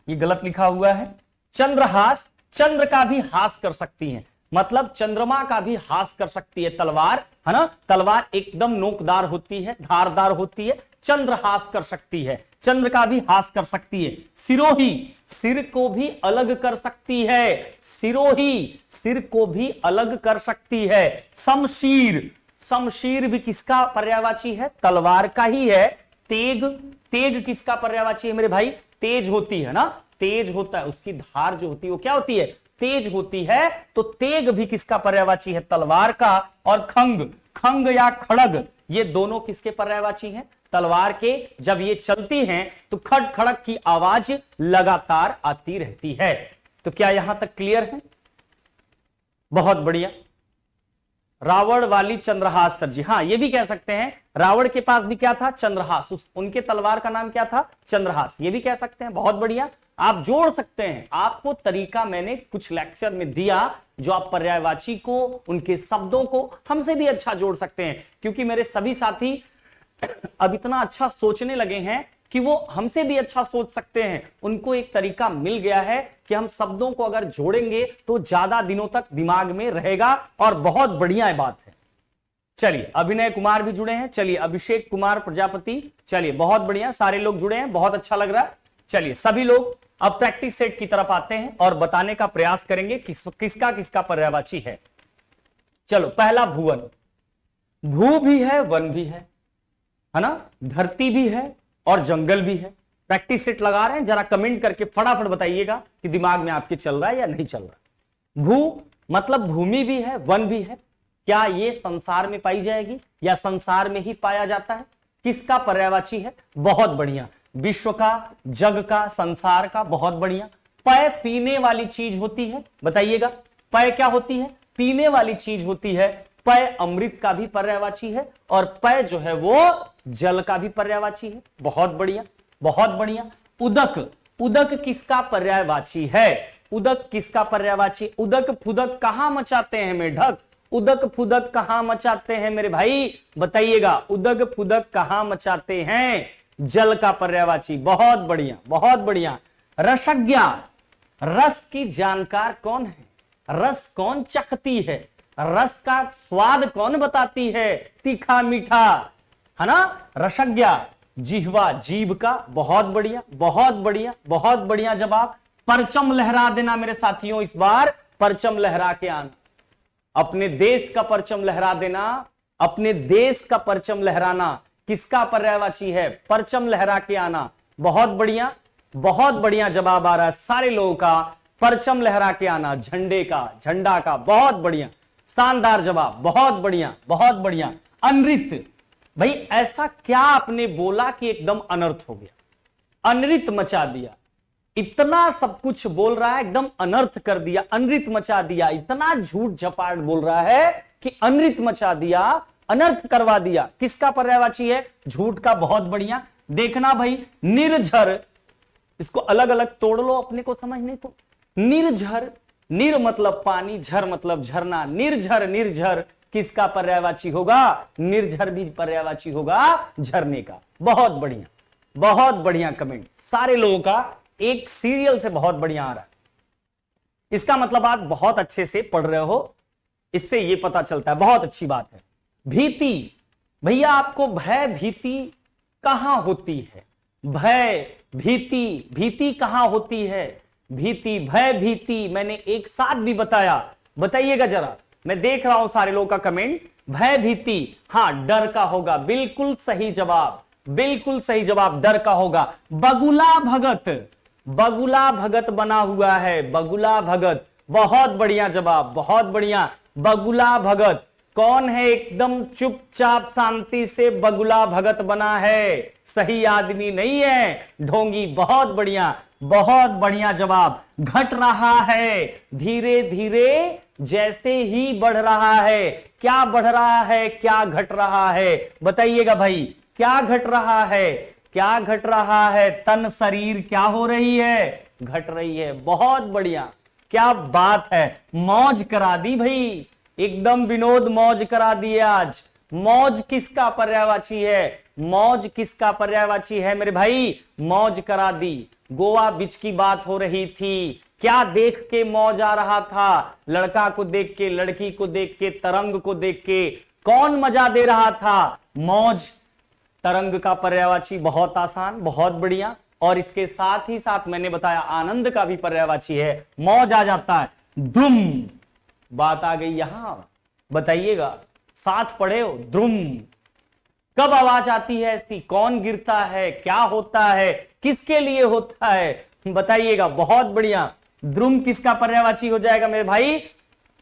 ये गलत लिखा हुआ है। चंद्रहास, चंद्र का भी हास कर सकती है, मतलब चंद्रमा का भी हास कर सकती है तलवार, है ना। तलवार एकदम नोकदार होती है, धारदार होती है, चंद्र हास कर सकती है, चंद्र का भी हास कर सकती है। सिरोही, सिर को भी अलग कर सकती है, सिरोही, सिर को भी अलग कर सकती है। शमशीर, शमशीर भी किसका पर्यायवाची है? तलवार का ही है। तेग, तेग किसका पर्यायवाची है मेरे भाई? तेज होती है ना, तेज होता है, उसकी धार जो होती है वो क्या होती है? तेज होती है। तो तेग भी किसका पर्यायवाची है? तलवार का। और खंग, खंग या खड़ग, ये दोनों किसके पर्यायवाची हैं? तलवार के। जब ये चलती हैं तो खड़ खड़क की आवाज लगातार आती रहती है। तो क्या यहां तक क्लियर है? बहुत बढ़िया। रावण वाली चंद्रहास सर जी, हाँ ये भी कह सकते हैं, रावण के पास भी क्या था? चंद्रहास, उनके तलवार का नाम क्या था? चंद्रहास, ये भी कह सकते हैं। बहुत बढ़िया, आप जोड़ सकते हैं। आपको तरीका मैंने कुछ लेक्चर में दिया, जो आप पर्यायवाची को, उनके शब्दों को हमसे भी अच्छा जोड़ सकते हैं, क्योंकि मेरे सभी साथी अब इतना अच्छा सोचने लगे हैं कि वो हमसे भी अच्छा सोच सकते हैं। उनको एक तरीका मिल गया है कि हम शब्दों को अगर जोड़ेंगे तो ज्यादा दिनों तक दिमाग में रहेगा, और बहुत बढ़िया बात है। चलिए, अभिनय कुमार भी जुड़े हैं। चलिए, अभिषेक कुमार प्रजापति, चलिए बहुत बढ़िया, सारे लोग जुड़े हैं, बहुत अच्छा लग रहा है। चलिए, सभी लोग अब प्रैक्टिस सेट की तरफ आते हैं और बताने का प्रयास करेंगे किसका किसका पर्यायवाची है। चलो, पहला भुवन। भू भी है, वन भी है ना, धरती भी है और जंगल भी है। प्रैक्टिस सेट लगा रहे हैं, जरा कमेंट करके फटाफट बताइएगा कि दिमाग में आपके चल रहा है या नहीं चल रहा। भू मतलब भूमि भी है, वन भी है। क्या ये संसार में पाई जाएगी या संसार में ही पाया जाता है? किसका पर्यायवाची है? बहुत बढ़िया, विश्व का, जग का, संसार का, बहुत बढ़िया। पय पीने वाली चीज होती है, बताइएगा पय क्या होती है? पीने वाली चीज होती है। पय अमृत का भी पर्यायवाची है और पय जो है वो जल का भी पर्यायवाची है। बहुत बढ़िया, बहुत बढ़िया। उदक, उदक किसका पर्यायवाची है? उदक किसका पर्यायवाची? उदक फुदक कहां मचाते हैं मेढक? उदक फुदक कहां मचाते हैं मेरे भाई, बताइएगा। उदक फुदक कहां मचाते हैं? जल का पर्यायवाची। बहुत बढ़िया, बहुत बढ़िया। रसज्ञा, रस की जानकार कौन है? रस कौन चखती है? रस का स्वाद कौन बताती है? तीखा मीठा, है ना। रसज्ञा, जिह्वा, जीभ का। बहुत बढ़िया, बहुत बढ़िया, बहुत बढ़िया जवाब। परचम लहरा देना मेरे साथियों, इस बार परचम लहरा के आना। अपने देश का परचम लहरा देना, अपने देश का परचम लहराना किसका पर्यायवाची है? परचम लहरा के आना। बहुत बढ़िया, बहुत बढ़िया जवाब आ रहा है सारे लोगों का। परचम लहरा के आना, झंडे का, झंडा का। बहुत बढ़िया, शानदार जवाब, बहुत बढ़िया, बहुत बढ़िया। अनृत, भाई ऐसा क्या आपने बोला कि एकदम अनर्थ हो गया? अनृत मचा दिया, इतना सब कुछ बोल रहा है, एकदम अनर्थ कर दिया, अनृत मचा दिया। इतना झूठ झपाट बोल रहा है कि अनृत मचा दिया, अनर्थ करवा दिया। किसका पर्यायवाची है? झूठ का। बहुत बढ़िया। देखना भाई, निर्झर, इसको अलग अलग तोड़ लो अपने को समझने को। निर्झर, निर मतलब पानी, झर मतलब झरना। निर्झर, निर्झर किसका पर्यायवाची होगा? निर्झर भी पर्यायवाची होगा झरने का। बहुत बढ़िया, बहुत बढ़िया कमेंट सारे लोगों का, एक सीरियल से बहुत बढ़िया आ रहा है। इसका मतलब आप बहुत अच्छे से पढ़ रहे हो, इससे ये पता चलता है। बहुत अच्छी बात है। भीति, भैया आपको भय भीति कहां होती है? भय भीति, भीति कहां होती है? भीति, भय भीति मैंने एक साथ भी बताया, बताइएगा जरा। मैं देख रहा हूं सारे लोगों का कमेंट। भय भीति, हाँ डर का होगा, बिल्कुल सही जवाब, बिल्कुल सही जवाब, डर का होगा। बगुला भगत, बगुला भगत बना हुआ है, बगुला भगत। बहुत बढ़िया जवाब, बहुत बढ़िया। बगुला भगत कौन है? एकदम चुपचाप शांति से बगुला भगत बना है, सही आदमी नहीं है, ढोंगी। बहुत बढ़िया, बहुत बढ़िया जवाब। घट रहा है, धीरे धीरे जैसे ही बढ़ रहा है। क्या बढ़ रहा है, क्या घट रहा है? बताइएगा भाई, क्या घट रहा है, क्या घट रहा है? तन शरीर क्या हो रही है? घट रही है। बहुत बढ़िया, क्या बात है, मौज करा दी भाई, एकदम विनोद मौज करा दिए आज। मौज किसका पर्यायवाची है? मौज किसका पर्यायवाची है मेरे भाई? मौज करा दी। गोवा बीच की बात हो रही थी, क्या देख के मौज आ रहा था? लड़का को देख के, लड़की को देख के, तरंग को देख के। कौन मजा दे रहा था? मौज। तरंग का पर्यायवाची बहुत आसान, बहुत बढ़िया। और इसके साथ ही साथ मैंने बताया आनंद का भी पर्यायवाची है, मौज आ जाता है। द्रुम, बात आ गई यहां, बताइएगा, साथ पढ़े हो। द्रुम, कब आवाज आती है इसकी? कौन गिरता है? क्या होता है? किसके लिए होता है? बताइएगा। बहुत बढ़िया। द्रुम किसका पर्यायवाची हो जाएगा मेरे भाई?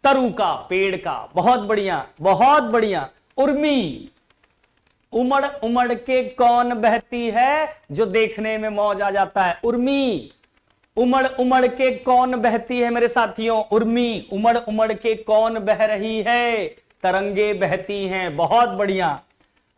तरु का, पेड़ का। बहुत बढ़िया, बहुत बढ़िया। उर्मी, उमड़ उमड़ के कौन बहती है, जो देखने में मौज आ जाता है। उर्मी, उमड़ उमड़ के कौन बहती है मेरे साथियों? उर्मी, उमड़ उमड़ के कौन बह रही है? तरंगे बहती हैं। बहुत बढ़िया।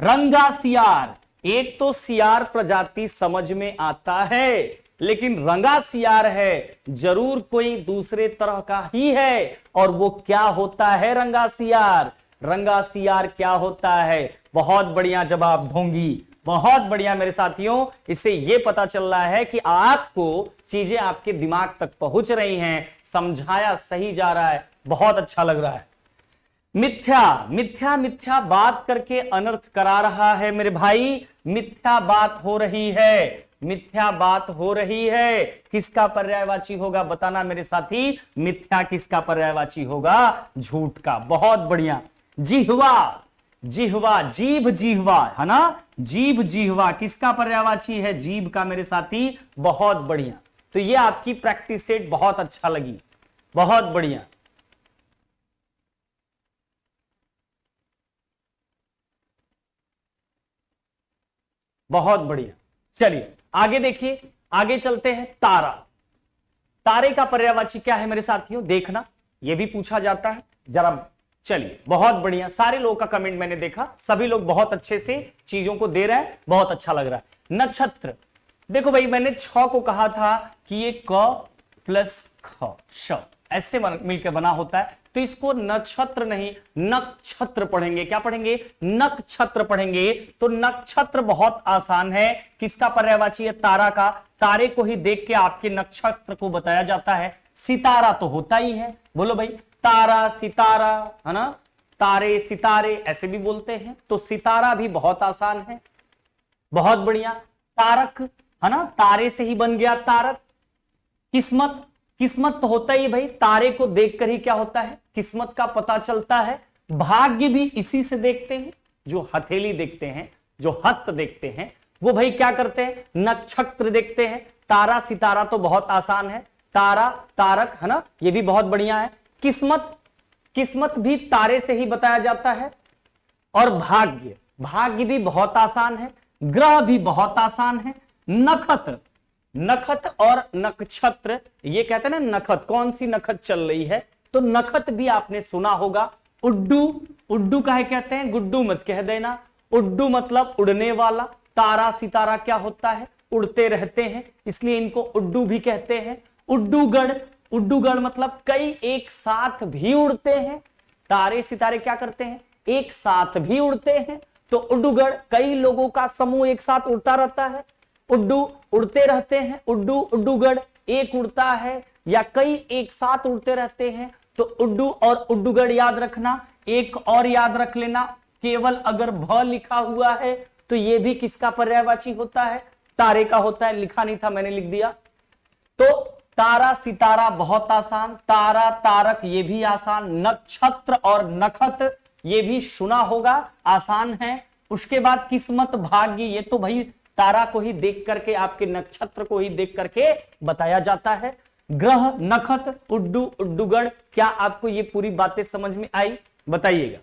रंगा सियार, एक तो सियार प्रजाति समझ में आता है, लेकिन रंगा सियार है, जरूर कोई दूसरे तरह का ही है। और वो क्या होता है रंगा सियार? रंगा सियार क्या होता है? बहुत बढ़िया जवाब ढोंगी, बहुत बढ़िया मेरे साथियों। इससे यह पता चल रहा है कि आपको चीजें आपके दिमाग तक पहुंच रही हैं, समझाया सही जा रहा है, बहुत अच्छा लग रहा है। मिथ्या, मिथ्या मिथ्या बात करके अनर्थ करा रहा है मेरे भाई, मिथ्या बात हो रही है, मिथ्या बात हो रही है। किसका पर्यायवाची होगा बताना मेरे साथी, मिथ्या किसका पर्यायवाची होगा? झूठ का। बहुत बढ़िया। जिह्वा, जिह्वा, जीभ, जिह्वा है ना, जीभ, जिह्वा किसका पर्यायवाची है? जीभ का मेरे साथी। बहुत बढ़िया। तो ये आपकी प्रैक्टिस सेट बहुत अच्छा लगी, बहुत बढ़िया। बहुत बढ़िया। चलिए आगे देखिए, आगे चलते हैं। तारा, तारे का पर्यायवाची क्या है मेरे साथियों? देखना, यह भी पूछा जाता है जरा। चलिए बहुत बढ़िया, सारे लोगों का कमेंट मैंने देखा, सभी लोग बहुत अच्छे से चीजों को दे रहे हैं, बहुत अच्छा लग रहा है। नक्षत्र, देखो भाई मैंने 6 को कहा था कि ये क प्लस ख श ऐसे मिलकर बना होता है, तो इसको नक्षत्र नहीं नक्षत्र पढ़ेंगे। क्या पढ़ेंगे? नक्षत्र पढ़ेंगे। तो नक्षत्र बहुत आसान है। किसका पर्यायवाची है? तारा का। तारे को ही देख के आपके नक्षत्र को बताया जाता है। सितारा तो होता ही है, बोलो भाई, तारा सितारा है ना, तारे सितारे ऐसे भी बोलते हैं, तो सितारा भी बहुत आसान है। बहुत बढ़िया। तारक है ना, तारे से ही बन गया तारक। किस्मत, किस्मत तो होता ही भाई, तारे को देखकर ही क्या होता है? किस्मत का पता चलता है। भाग्य भी इसी से देखते हैं, जो हथेली देखते हैं, जो हस्त देखते हैं, वो भाई क्या करते हैं? नक्षत्र देखते हैं। तारा सितारा तो बहुत आसान है, तारा तारक है ना, ये भी बहुत बढ़िया है। किस्मत, किस्मत भी तारे से ही बताया जाता है। और भाग्य, भाग्य भी बहुत आसान है। ग्रह भी बहुत आसान है। नक्षत्र, नखत और नक्षत्र, ये कहते हैं ना नखत, कौन सी नखत चल रही है, तो नखत भी आपने सुना होगा। उड्डू, उड्डू काहे कहते हैं? गुड्डू मत कह देना। उड्डू मतलब उड़ने वाला। तारा सितारा क्या होता है? उड़ते रहते हैं, इसलिए इनको उड्डू भी कहते हैं। उड्डूगढ़, उड्डूगढ़ मतलब कई एक साथ भी उड़ते हैं। तारे सितारे क्या करते हैं? एक साथ भी उड़ते हैं। तो उड्डूगढ़ कई लोगों का समूह एक साथ उड़ता रहता है। उड्डू उड़ते रहते हैं, उड्डू उड्डूगढ़ एक उड़ता है या कई एक साथ उड़ते रहते हैं। तो उड्डू और उड्डूगढ़ याद रखना। एक और याद रख लेना, केवल अगर भ लिखा हुआ है तो यह भी किसका पर्यायवाची होता है? तारे का होता है। लिखा नहीं था, मैंने लिख दिया। तो तारा सितारा बहुत आसान, तारा तारक ये भी आसान, नक्षत्र और नखत ये भी सुना होगा, आसान है। उसके बाद किस्मत भाग्य, ये तो भाई तारा को ही देख करके, आपके नक्षत्र को ही देख करके बताया जाता है। ग्रह, नखत, उड्डू, उड्डूगढ़, क्या आपको ये पूरी बातें समझ में आई? बताइएगा।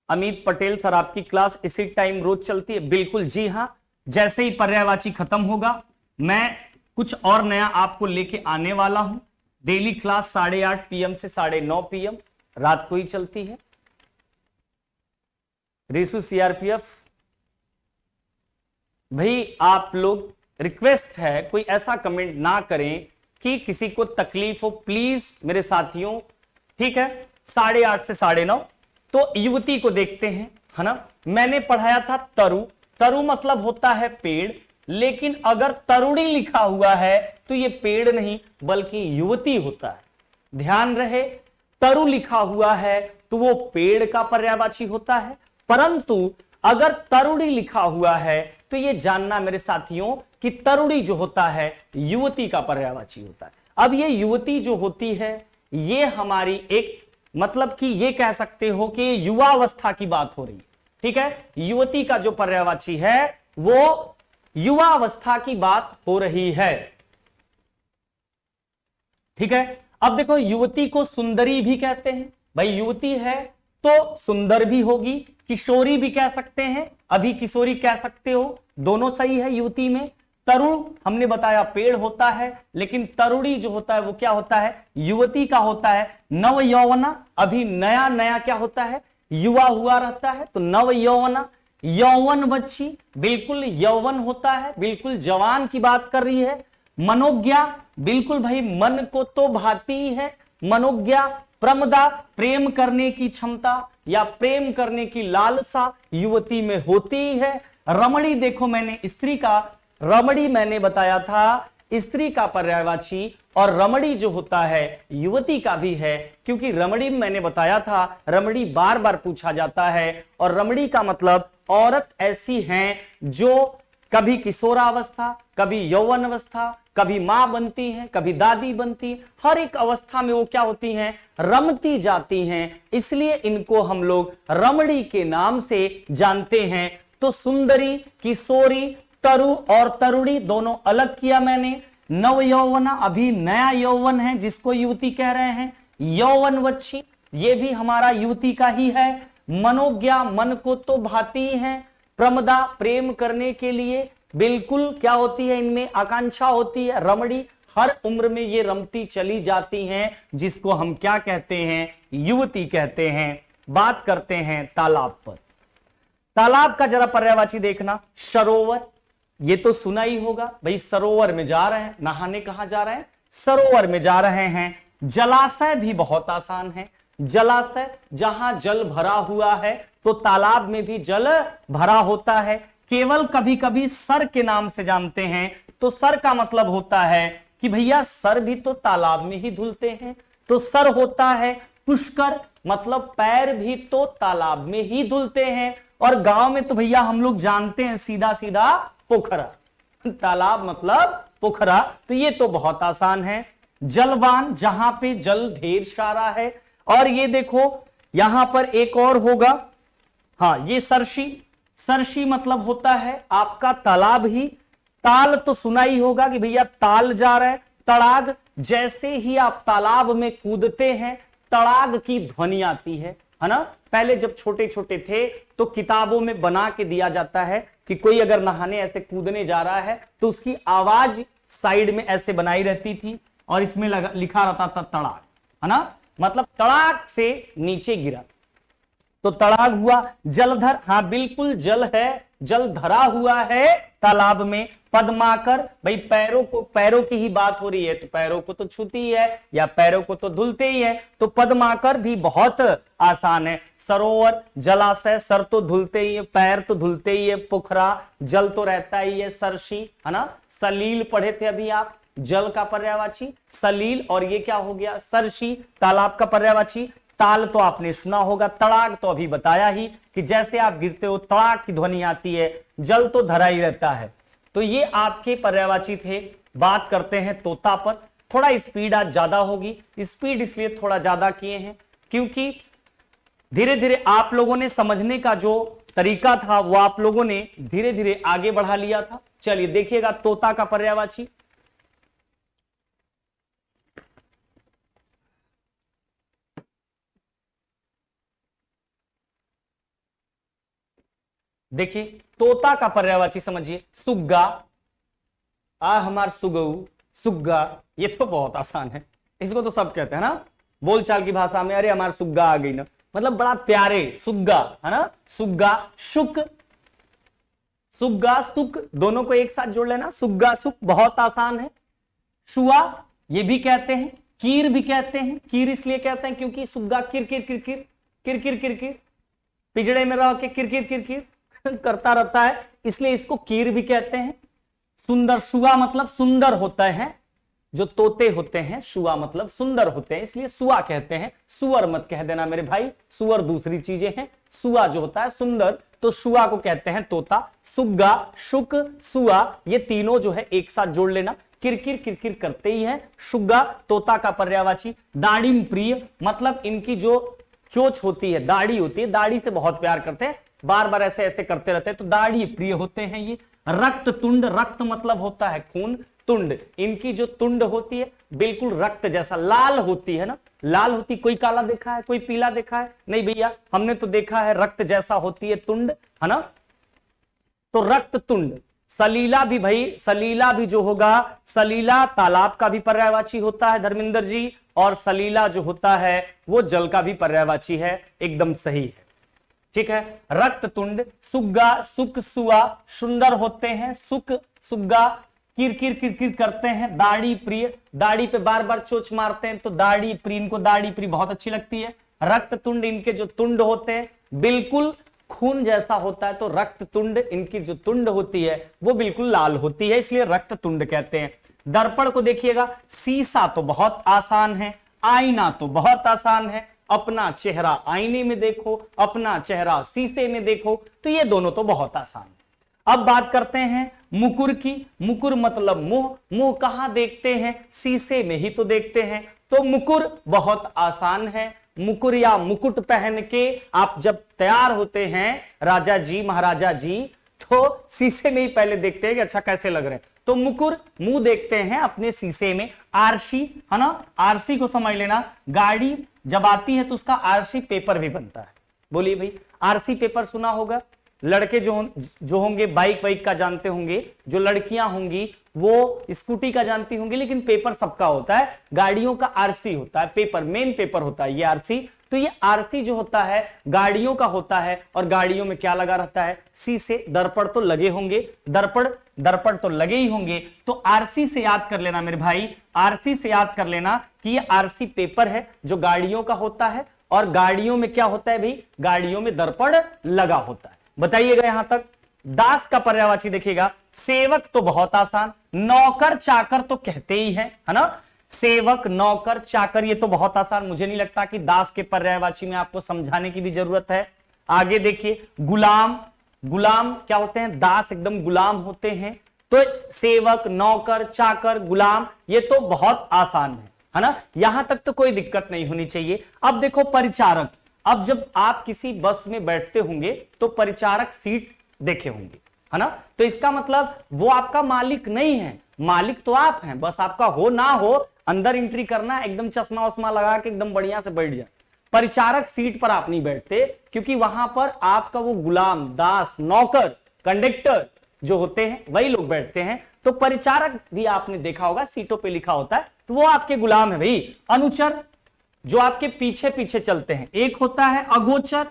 अमित पटेल सर, आपकी क्लास इसी टाइम रोज चलती है? बिल्कुल जी हां, जैसे ही पर्यायवाची खत्म होगा मैं कुछ और नया आपको लेके आने वाला हूं। डेली क्लास 8:30 PM से 9:30 PM रात को ही चलती है। रेसू सीआरपीएफ, भाई आप लोग, रिक्वेस्ट है कोई ऐसा कमेंट ना करें कि किसी को तकलीफ हो, प्लीज मेरे साथियों, ठीक है। 8:30 से 9:30। तो युवती को देखते हैं, है ना। मैंने पढ़ाया था तरु, तरु मतलब होता है पेड़, लेकिन अगर तरुणी लिखा हुआ है तो ये पेड़ नहीं बल्कि युवती होता है। ध्यान रहे, तरु लिखा हुआ है तो वो पेड़ का पर्यायवाची होता है, परंतु अगर तरुणी लिखा हुआ है तो ये जानना मेरे साथियों कि तरुणी जो होता है युवती का पर्यायवाची होता है। अब ये युवती जो होती है ये हमारी एक, मतलब कि ये कह सकते हो कि युवावस्था की बात हो रही है, ठीक है। युवती का जो पर्यायवाची है वो युवावस्था की बात हो रही है, ठीक है। अब देखो, युवती को सुंदरी भी कहते हैं, भाई युवती है तो सुंदर भी होगी, किशोरी भी कह सकते हैं, अभी किशोरी कह सकते हो, दोनों सही है। युवती में तरुण हमने बताया पेड़ होता है, लेकिन तरुणी जो होता है वो क्या होता है? युवती का होता है। नव यौवना, अभी नया नया क्या होता है? युवा हुआ रहता है, तो नव यौवना। यौवन बच्ची, बिल्कुल यौवन होता है, बिल्कुल जवान की बात कर रही है। मनोज्ञा, बिल्कुल भाई मन को तो भाती ही है, मनोज्ञा प्रमदा प्रेम करने की क्षमता या प्रेम करने की लालसा युवती में होती है। रमणी देखो मैंने स्त्री का, रमणी मैंने बताया था स्त्री का पर्यायवाची, और रमणी जो होता है युवती का भी है, क्योंकि रमणी मैंने बताया था रमणी बार बार पूछा जाता है, और रमणी का मतलब औरत ऐसी हैं जो कभी किशोरावस्था, कभी यौवन अवस्था, कभी मां बनती हैं, कभी दादी बनती हैं, हर एक अवस्था में वो क्या होती हैं, रमती जाती हैं, इसलिए इनको हम लोग रमणी के नाम से जानते हैं। तो सुंदरी, किशोरी, तरु और तरुणी दोनों अलग किया मैंने। नव यौवना अभी नया यौवन है जिसको युवती कह रहे हैं। यौवनवच्छी ये भी हमारा युवती का ही है। मनोज्ञा मन को तो भाती है। प्रमदा प्रेम करने के लिए बिल्कुल क्या होती है, इनमें आकांक्षा होती है। रमणी हर उम्र में ये रमती चली जाती हैं, जिसको हम क्या कहते हैं, युवती कहते हैं। बात करते हैं तालाब पर। तालाब का जरा पर्यायवाची देखना। सरोवर, ये तो सुना ही होगा भाई, सरोवर में जा रहे हैं, नहाने कहां जा रहे हैं, सरोवर में जा रहे हैं। जलाशय भी बहुत आसान है। जलाशय जहां जल भरा हुआ है, तो तालाब में भी जल भरा होता है। केवल कभी कभी सर के नाम से जानते हैं, तो सर का मतलब होता है कि भैया सर भी तो तालाब में ही धुलते हैं, तो सर होता है। पुष्कर मतलब पैर भी तो तालाब में ही धुलते हैं। और गांव में तो भैया हम लोग जानते हैं सीधा सीधा पोखरा, तालाब मतलब पोखरा, तो ये तो बहुत आसान है। जलवान जहां पे जल ढेर सारा है। और ये देखो यहां पर एक और होगा, हाँ ये सरसी। सरसी मतलब होता है आपका तालाब ही। ताल तो सुना ही होगा कि भैया ताल जा रहा है। तड़ाग जैसे ही आप तालाब में कूदते हैं, तड़ाग की ध्वनि आती है ना। पहले जब छोटे छोटे थे तो किताबों में बना के दिया जाता है कि कोई अगर नहाने ऐसे कूदने जा रहा है तो उसकी आवाज साइड में ऐसे बनाई रहती थी, और इसमें लिखा रहता था तड़ाग, है ना, मतलब तड़ाक से नीचे गिरा तो तड़ाग हुआ। जलधर, हाँ बिल्कुल जल है, जल धरा हुआ है तालाब में। पद्माकर भाई पैरों को, पैरों की ही बात हो रही है तो पैरों को तो छूती ही है या पैरों को तो धुलते ही है, तो पद्माकर भी बहुत आसान है। सरोवर, जलाशय, सर तो धुलते ही है, पैर तो धुलते ही है। पोखरा जल तो रहता ही है। सरसी है ना। सलील पढ़े थे अभी आप, जल का पर्यायवाची सलील, और ये क्या हो गया, सरसी तालाब का पर्यायवाची। ताल तो आपने सुना होगा। तड़ाक तो अभी बताया ही कि जैसे आप गिरते हो तड़ाक की ध्वनि आती है। जल तो धरा ही रहता है। तो ये आपके पर्यायवाची थे। बात करते हैं तोता पर। थोड़ा स्पीड आज ज्यादा होगी। स्पीड इसलिए थोड़ा ज्यादा किए हैं क्योंकि धीरे धीरे आप लोगों ने समझने का जो तरीका था वो आप लोगों ने धीरे धीरे आगे बढ़ा लिया था। चलिए देखिएगा तोता का पर्यायवाची। देखिए तोता का पर्यायवाची समझिए। सुग्गा, आ हमार सुगऊ, सुग्गा, ये तो बहुत आसान है, इसको तो सब कहते हैं ना बोलचाल की भाषा में। अरे हमार सुग्गा आ गई ना, मतलब बड़ा प्यारे सुग्गा, है ना। सुग्गा, शुक, सुग्गा सुक दोनों को एक साथ जोड़ लेना। सुग्गा सुक बहुत आसान है। शुआ ये भी कहते हैं, कीर भी कहते हैं। कीर इसलिए कहते हैं क्योंकि सुग्गा किर किर किर किर किर किर किर किर पिजड़े में रह के किर किर किर किर करता रहता है, इसलिए इसको कीर भी कहते हैं। सुंदर, शुआ मतलब सुंदर होता है, जो तोते होते हैं शुआ मतलब सुंदर होते हैं, इसलिए सुआ कहते हैं। सुअर मत कह देना मेरे भाई, सुअर दूसरी चीजें हैं, सुआ जो होता है सुंदर, तो शुआ को कहते हैं तोता। सुग्गा, शुक, सुआ ये तीनों जो है एक साथ जोड़ लेना, किरकिर किरकिर करते ही है। शुग्गा तोता का पर्यायवाची। दाढ़ी प्रिय मतलब इनकी जो चोंच होती है, दाढ़ी होती है, दाढ़ी से बहुत प्यार करते हैं, बार बार ऐसे ऐसे करते रहते हैं, तो दाढ़ी प्रिय होते हैं ये। रक्त तुंड, रक्त मतलब होता है खून, तुंड इनकी जो तुंड होती है बिल्कुल रक्त जैसा लाल होती है ना, लाल होती। कोई काला देखा है, कोई पीला देखा है? नहीं भैया, हमने तो देखा है रक्त जैसा होती है तुंड, है ना। तो रक्त तुंड। सलीला भी भाई, सलीला भी जो होगा, सलीला तालाब का भी पर्यायवाची होता है धर्मेंद्र जी, और सलीला जो होता है वो जल का भी पर्यायवाची है, एकदम सही है, ठीक है। रक्त तुंड। सुग्गा, सुक, सुआ सुंदर होते हैं, सुक, सुग्गा किरकिर किरकिर करते हैं, दाढ़ी प्रिय, दाढ़ी पे बार बार चोच मारते हैं, तो दाढ़ी प्रिय, इनको दाढ़ी प्रिय बहुत अच्छी लगती है। रक्त तुंड, इनके जो तुंड होते हैं बिल्कुल खून जैसा होता है, तो रक्त तुंड, इनकी जो तुंड होती है वो बिल्कुल लाल होती है, इसलिए रक्त तुंड कहते हैं। दर्पण को देखिएगा, शीशा तो बहुत आसान है, आईना तो बहुत आसान है, अपना चेहरा आईने में देखो, अपना चेहरा शीशे में देखो, तो ये दोनों तो बहुत आसान है। अब बात करते हैं मुकुर की। मुकुर मतलब मुंह, मुंह कहां देखते हैं, शीशे में ही तो देखते हैं, तो मुकुर बहुत आसान है। मुकुर या मुकुट पहन के आप जब तैयार होते हैं राजा जी महाराजा जी, तो शीशे में ही पहले देखते हैं कि अच्छा कैसे लग रहे हैं, तो मुकुर मुंह देखते हैं अपने शीशे में। आरसी है ना, आरसी को समझ लेना, गाड़ी जब आती है तो उसका आरसी पेपर भी बनता है। बोलिए भाई, आरसी पेपर सुना होगा, लड़के जो होंगे बाइक वाइक का जानते होंगे, जो लड़कियां होंगी वो स्कूटी का जानती होंगी, लेकिन पेपर सबका होता है। गाड़ियों का आरसी होता है, पेपर मेन पेपर होता है ये आरसी। तो ये आरसी जो होता है गाड़ियों का होता है, और गाड़ियों में क्या लगा रहता है, शीशे, दर्पण तो लगे होंगे, दर्पण तो लगे ही होंगे। तो आरसी से याद कर लेना मेरे भाई, आरसी से याद कर लेना कि ये आरसी पेपर है जो गाड़ियों का होता है, और गाड़ियों में क्या होता है भाई, गाड़ियों में दर्पण लगा होता है। बताइएगा यहां तक। दास का पर्यायवाची देखिएगा, सेवक तो बहुत आसान, नौकर चाकर तो कहते ही है ना, सेवक नौकर चाकर ये तो बहुत आसान, मुझे नहीं लगता कि दास के पर्यायवाची में आपको समझाने की भी जरूरत है। आगे देखिए, गुलाम, गुलाम क्या होते हैं, दास एकदम गुलाम होते हैं, तो सेवक नौकर चाकर गुलाम ये तो बहुत आसान है ना, यहां तक तो कोई दिक्कत नहीं होनी चाहिए। अब देखो परिचारक, अब जब आप किसी बस में बैठते होंगे तो परिचारक सीट देखे होंगे है ना, तो इसका मतलब वो आपका मालिक नहीं है, मालिक तो आप हैं, बस आपका हो ना हो अंदर एंट्री करना, एकदम चश्मा वश्मा लगा के एकदम बढ़िया से बैठ जाए। परिचारक सीट पर आप नहीं बैठते, क्योंकि वहां पर आपका वो गुलाम, दास, नौकर, कंडक्टर जो होते हैं वही लोग बैठते हैं। तो परिचारक भी आपने देखा होगा सीटों पे लिखा होता है, तो वो आपके गुलाम है भाई। अनुचर जो आपके पीछे पीछे चलते हैं, एक होता है अगोचर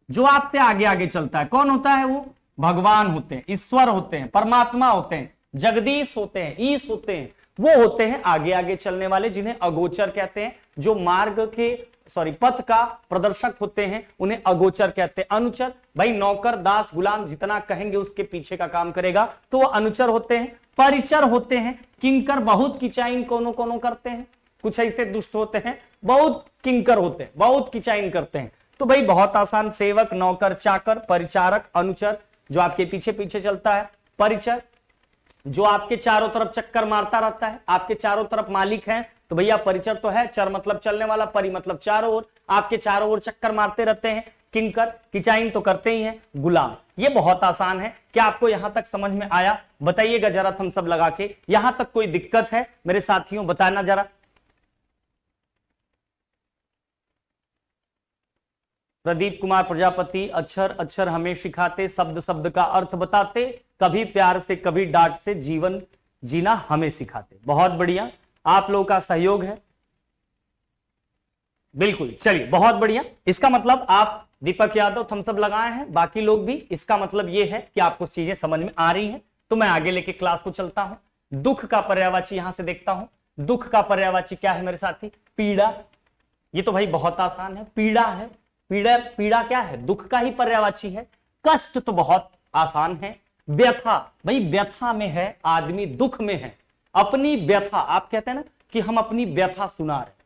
जो आपसे आगे आगे चलता है, कौन होता है वो, भगवान होते हैं, ईश्वर होते हैं, परमात्मा होते हैं, जगदीश होते हैं, ईश होते हैं, वो होते हैं आगे आगे चलने वाले, जिन्हें अगोचर कहते हैं। जो मार्ग के पथ का प्रदर्शक होते हैं उन्हें अगोचर कहते हैं। अनुचर भाई नौकर दास गुलाम जितना कहेंगे उसके पीछे का काम करेगा, तो वो अनुचर होते हैं। परिचर होते हैं, किंकर बहुत किचाइन कोनो कोनो करते हैं, कुछ ऐसे दुष्ट होते हैं, बहुत किंकर होते हैं, बहुत किचाइन करते हैं। तो भाई बहुत आसान, सेवक नौकर चाकर परिचारक अनुचर जो आपके पीछे पीछे चलता है। परिचर जो आपके चारों तरफ चक्कर मारता रहता है, आपके चारों तरफ मालिक है, तो भैया परिचर तो है, चर मतलब चलने वाला, परि मतलब चारों ओर, आपके चारों ओर चक्कर मारते रहते हैं। किंकर किचाइन तो करते ही हैं। गुलाम ये बहुत आसान है। क्या आपको यहां तक समझ में आया, बताइएगा जरा थम्स अप लगा के। यहां तक कोई दिक्कत है मेरे साथियों, बताना जरा। प्रदीप कुमार प्रजापति, अक्षर अक्षर हमें सिखाते, शब्द शब्द का अर्थ बताते, कभी प्यार से कभी डांट से जीवन जीना हमें सिखाते। बहुत बढ़िया, आप लोगों का सहयोग है, बिल्कुल। चलिए बहुत बढ़िया, इसका मतलब आप दीपक यादव थम्स अप लगाए हैं, बाकी लोग भी, इसका मतलब यह है कि आपको चीजें समझ में आ रही हैं। तो मैं आगे लेके क्लास को चलता हूं। दुख का पर्यायवाची यहां से देखता हूं। दुख का पर्यायवाची क्या है मेरे साथी, पीड़ा। ये तो भाई बहुत आसान है, पीड़ा है। पीड़ा, पीड़ा क्या है, दुख का ही पर्यायवाची है। कष्ट तो बहुत आसान है। व्यथा, भाई व्यथा में है आदमी, दुख में है अपनी व्यथा। आप कहते हैं ना कि हम अपनी व्यथा सुना रहे,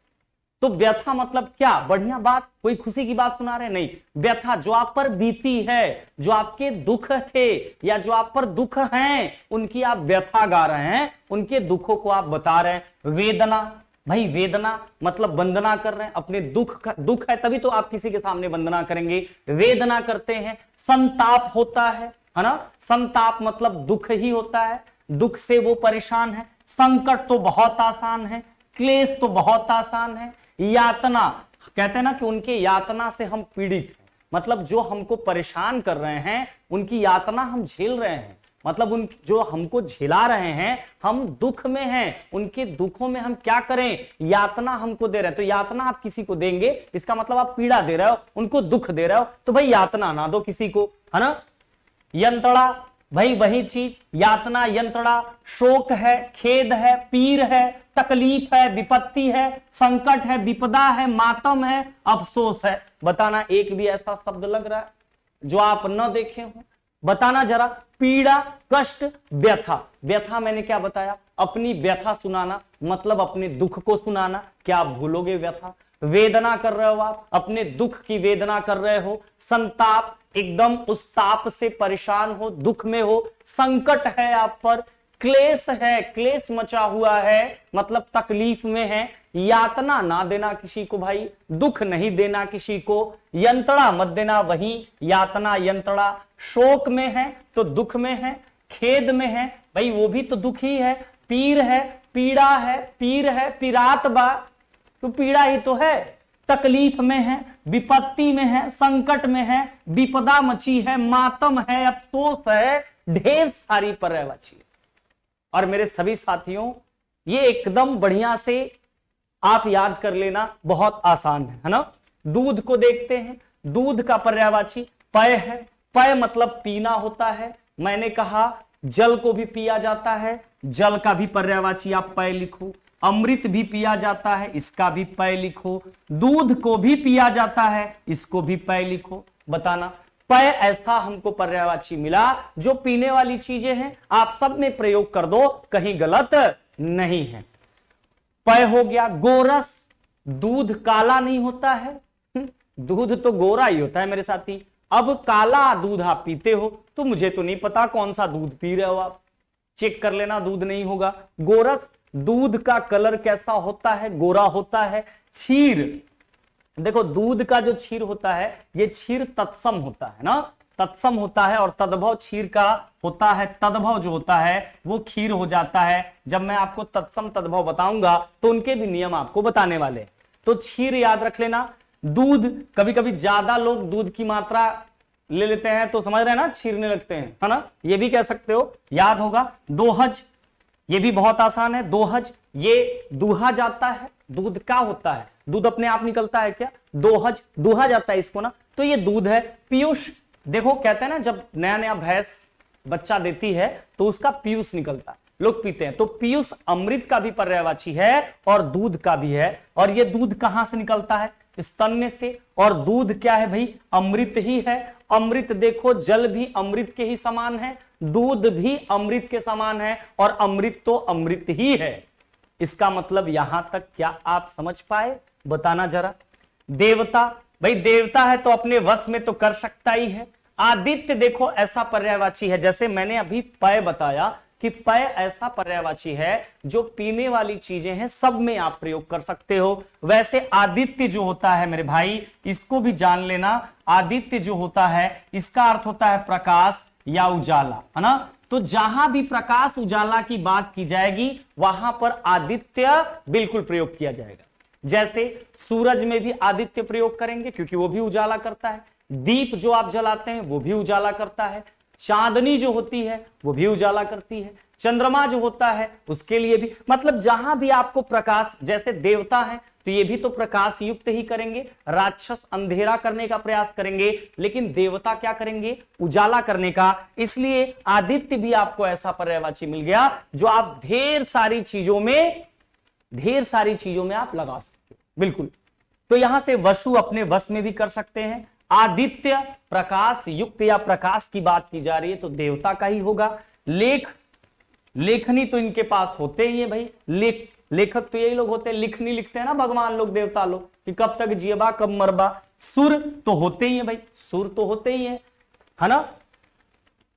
तो व्यथा मतलब क्या, बढ़िया बात, कोई खुशी की बात सुना रहे, नहीं। व्यथा जो आप पर बीती है, जो आपके दुख थे या जो आप पर दुख हैं, उनकी आप व्यथा गा रहे हैं, उनके दुखों को आप बता रहे हैं। वेदना, भाई वेदना मतलब वंदना कर रहे हैं, अपने दुख है तभी तो आप किसी के सामने वंदना करेंगे, वेदना करते हैं। संताप होता है ना, संताप मतलब दुख ही होता है, दुख से वो परेशान है। संकट तो बहुत आसान है, क्लेश तो बहुत आसान है। यातना, कहते हैं ना कि उनके यातना से हम पीड़ित हैं, मतलब जो हमको परेशान कर रहे हैं उनकी यातना हम झेल रहे हैं, मतलब उन जो हमको झेला रहे हैं, हम दुख में हैं, उनके दुखों में हम क्या करें, यातना हमको दे रहे हैं। तो यातना आप किसी को देंगे, इसका मतलब आप पीड़ा दे रहे हो, उनको दुख दे रहे हो, तो भाई यातना ना दो किसी को, है ना। यंत्रणा, भाई वही चीज, यातना, यंत्रणा, शोक है, खेद है, पीर है, तकलीफ है, विपत्ति है, संकट है, विपदा है, मातम है, अफसोस है। बताना एक भी ऐसा शब्द लग रहा है जो आप न देखे हो? बताना जरा। पीड़ा, कष्ट, व्यथा। व्यथा मैंने क्या बताया? अपनी व्यथा सुनाना, मतलब अपने दुख को सुनाना। क्या आप भूलोगे व्यथा? वेदना कर रहे हो आप, अपने दुख की वेदना कर रहे हो। संताप, एकदम उस ताप से परेशान हो, दुख में हो, संकट है आप पर, क्लेश है, क्लेश मचा हुआ है, मतलब तकलीफ में है। यातना ना देना किसी को भाई, दुख नहीं देना किसी को, यंत्रणा मत देना, वही यातना यंत्रणा। शोक में है तो दुख में है, खेद में है भाई वो भी तो दुख ही है, पीर है, पीड़ा है, पीर है, पीरात बा तो पीड़ा ही तो है, तकलीफ में है, विपत्ति में है, संकट में है, विपदा मची है, मातम है, अफसोस है, ढेर सारी पर्यायवाची है। और मेरे सभी साथियों ये एकदम बढ़िया से आप याद कर लेना, बहुत आसान है ना। दूध को देखते हैं, दूध का पर्यायवाची पय है। पय मतलब पीना होता है। मैंने कहा जल को भी पिया जाता है, जल का भी पर्यायवाची आप पय लिखो। अमृत भी पिया जाता है, इसका भी पय लिखो। दूध को भी पिया जाता है, इसको भी पय लिखो। बताना पय ऐसा हमको पर्यायवाची मिला जो पीने वाली चीजें हैं, आप सब में प्रयोग कर दो, कहीं गलत नहीं है। पय हो गया। गोरस, दूध काला नहीं होता है, दूध तो गोरा ही होता है मेरे साथी। अब काला दूध आप पीते हो तो मुझे तो नहीं पता कौन सा दूध पी रहे हो आप, चेक कर लेना, दूध नहीं होगा। गोरस, दूध का कलर कैसा होता है? गोरा होता है। क्षीर, देखो दूध का जो क्षीर होता है ये क्षीर तत्सम होता है ना, तत्सम होता है, और तद्भव क्षीर का होता है, तद्भव जो होता है वो क्षीर हो जाता है। जब मैं आपको तत्सम तद्भव बताऊंगा तो उनके भी नियम आपको बताने वाले। तो क्षीर याद रख लेना। दूध, कभी कभी ज्यादा लोग दूध की मात्रा ले लेते हैं तो समझ रहे हैं ना, छीरने लगते हैं, है ना, ये भी कह सकते हो, याद होगा। दोहज, ये भी बहुत आसान है। दोहज, ये दूहा जाता है, दूध का होता है, दूध अपने आप निकलता है क्या? दोहज, दूहा जाता है इसको ना, तो ये दूध है। पीयूष, देखो कहते हैं ना जब नया नया भैंस बच्चा देती है तो उसका पीयूष निकलता है, लोग पीते हैं। तो पीयूष अमृत का भी पर्यायवाची है और दूध का भी है। और ये दूध कहां से निकलता है? स्तन में से। और दूध क्या है भाई? अमृत ही है। अमृत देखो, जल भी अमृत के ही समान है, दूध भी अमृत के समान है, और अमृत तो अमृत ही है। इसका मतलब यहां तक क्या आप समझ पाए? बताना जरा। देवता, भाई देवता है तो अपने वश में तो कर सकता ही है। आदित्य, देखो ऐसा पर्यायवाची है, जैसे मैंने अभी पय बताया कि पय ऐसा पर्यायवाची है जो पीने वाली चीजें हैं, सब में आप प्रयोग कर सकते हो। वैसे आदित्य जो होता है मेरे भाई, इसको भी जान लेना। आदित्य जो होता है इसका अर्थ होता है प्रकाश या उजाला, है ना। तो जहां भी प्रकाश उजाला की बात की जाएगी वहां पर आदित्य बिल्कुल प्रयोग किया जाएगा। जैसे सूरज में भी आदित्य प्रयोग करेंगे क्योंकि वो भी उजाला करता है। दीप जो आप जलाते हैं वो भी उजाला करता है। चांदनी जो होती है वो भी उजाला करती है। चंद्रमा जो होता है उसके लिए भी, मतलब जहां भी आपको प्रकाश, जैसे देवता है तो ये भी तो प्रकाश युक्त ही करेंगे। राक्षस अंधेरा करने का प्रयास करेंगे, लेकिन देवता क्या करेंगे? उजाला करने का। इसलिए आदित्य भी आपको ऐसा पर्यायवाची मिल गया जो आप ढेर सारी चीजों में आप लगा सकते हो, बिल्कुल। तो यहां से वसु अपने वश में भी कर सकते हैं। आदित्य प्रकाश युक्त या प्रकाश की बात की जा रही है तो देवता का ही होगा। लेखनी तो इनके पास होते ही है भाई, लेखक तो यही लोग होते हैं, लिखनी लिखते हैं ना भगवान लोग, देवता लोग, कि कब तक जियबा कब मरबा। सुर तो होते ही है भाई, सुर तो होते ही है ना।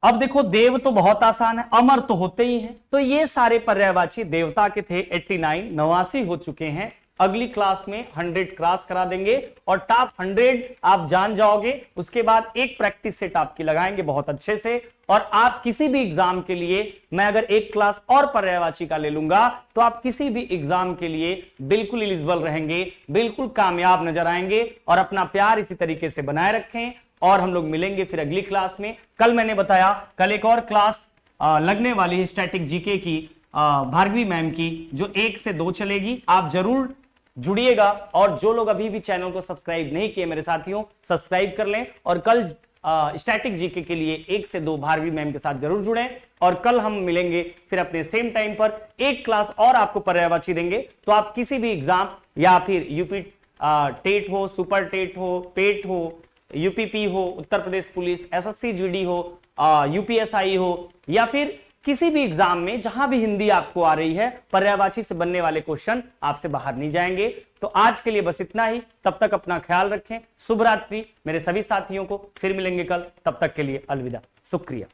अब देखो देव तो बहुत आसान है, अमर तो होते ही हैं। तो ये सारे पर्यायवाची देवता के थे। 89 हो चुके हैं। अगली क्लास में 100 क्रॉस करा देंगे और टॉप 100 आप जान जाओगे। उसके बाद एक प्रैक्टिस सेट आपकी लगाएंगे बहुत अच्छे से, और आप किसी भी एग्जाम के लिए, मैं अगर एक क्लास और पर्यायवाची का ले लूंगा तो आप किसी भी एग्जाम के लिए बिल्कुल एलिजिबल रहेंगे, बिल्कुल कामयाब नजर आएंगे। और अपना प्यार इसी तरीके से बनाए रखें और हम लोग मिलेंगे फिर अगली क्लास में। कल मैंने बताया कल एक और क्लास लगने वाली है स्टैटिक जीके की, भार्गवी मैम की, जो 1 से 2 चलेगी। आप जरूर जुड़िएगा, और जो लोग अभी भी चैनल को सब्सक्राइब नहीं किए मेरे साथियों, सब्सक्राइब कर लें। और कल स्टैटिक जीके के लिए 1 से 2 भारवी मैम के साथ जरूर जुड़ें। और कल हम मिलेंगे फिर अपने सेम टाइम पर, एक क्लास और आपको पर्यायवाची देंगे। तो आप किसी भी एग्जाम या फिर यूपी टेट हो, सुपर टेट हो, पेट हो, यूपीपी हो, Uttar Pradesh police, SSC GD हो, यूपीएसआई हो, या फिर किसी भी एग्जाम में जहां भी हिंदी आपको आ रही है, पर्यायवाची से बनने वाले क्वेश्चन आपसे बाहर नहीं जाएंगे। तो आज के लिए बस इतना ही। तब तक अपना ख्याल रखें। शुभ रात्रि मेरे सभी साथियों को। फिर मिलेंगे कल, तब तक के लिए अलविदा, शुक्रिया।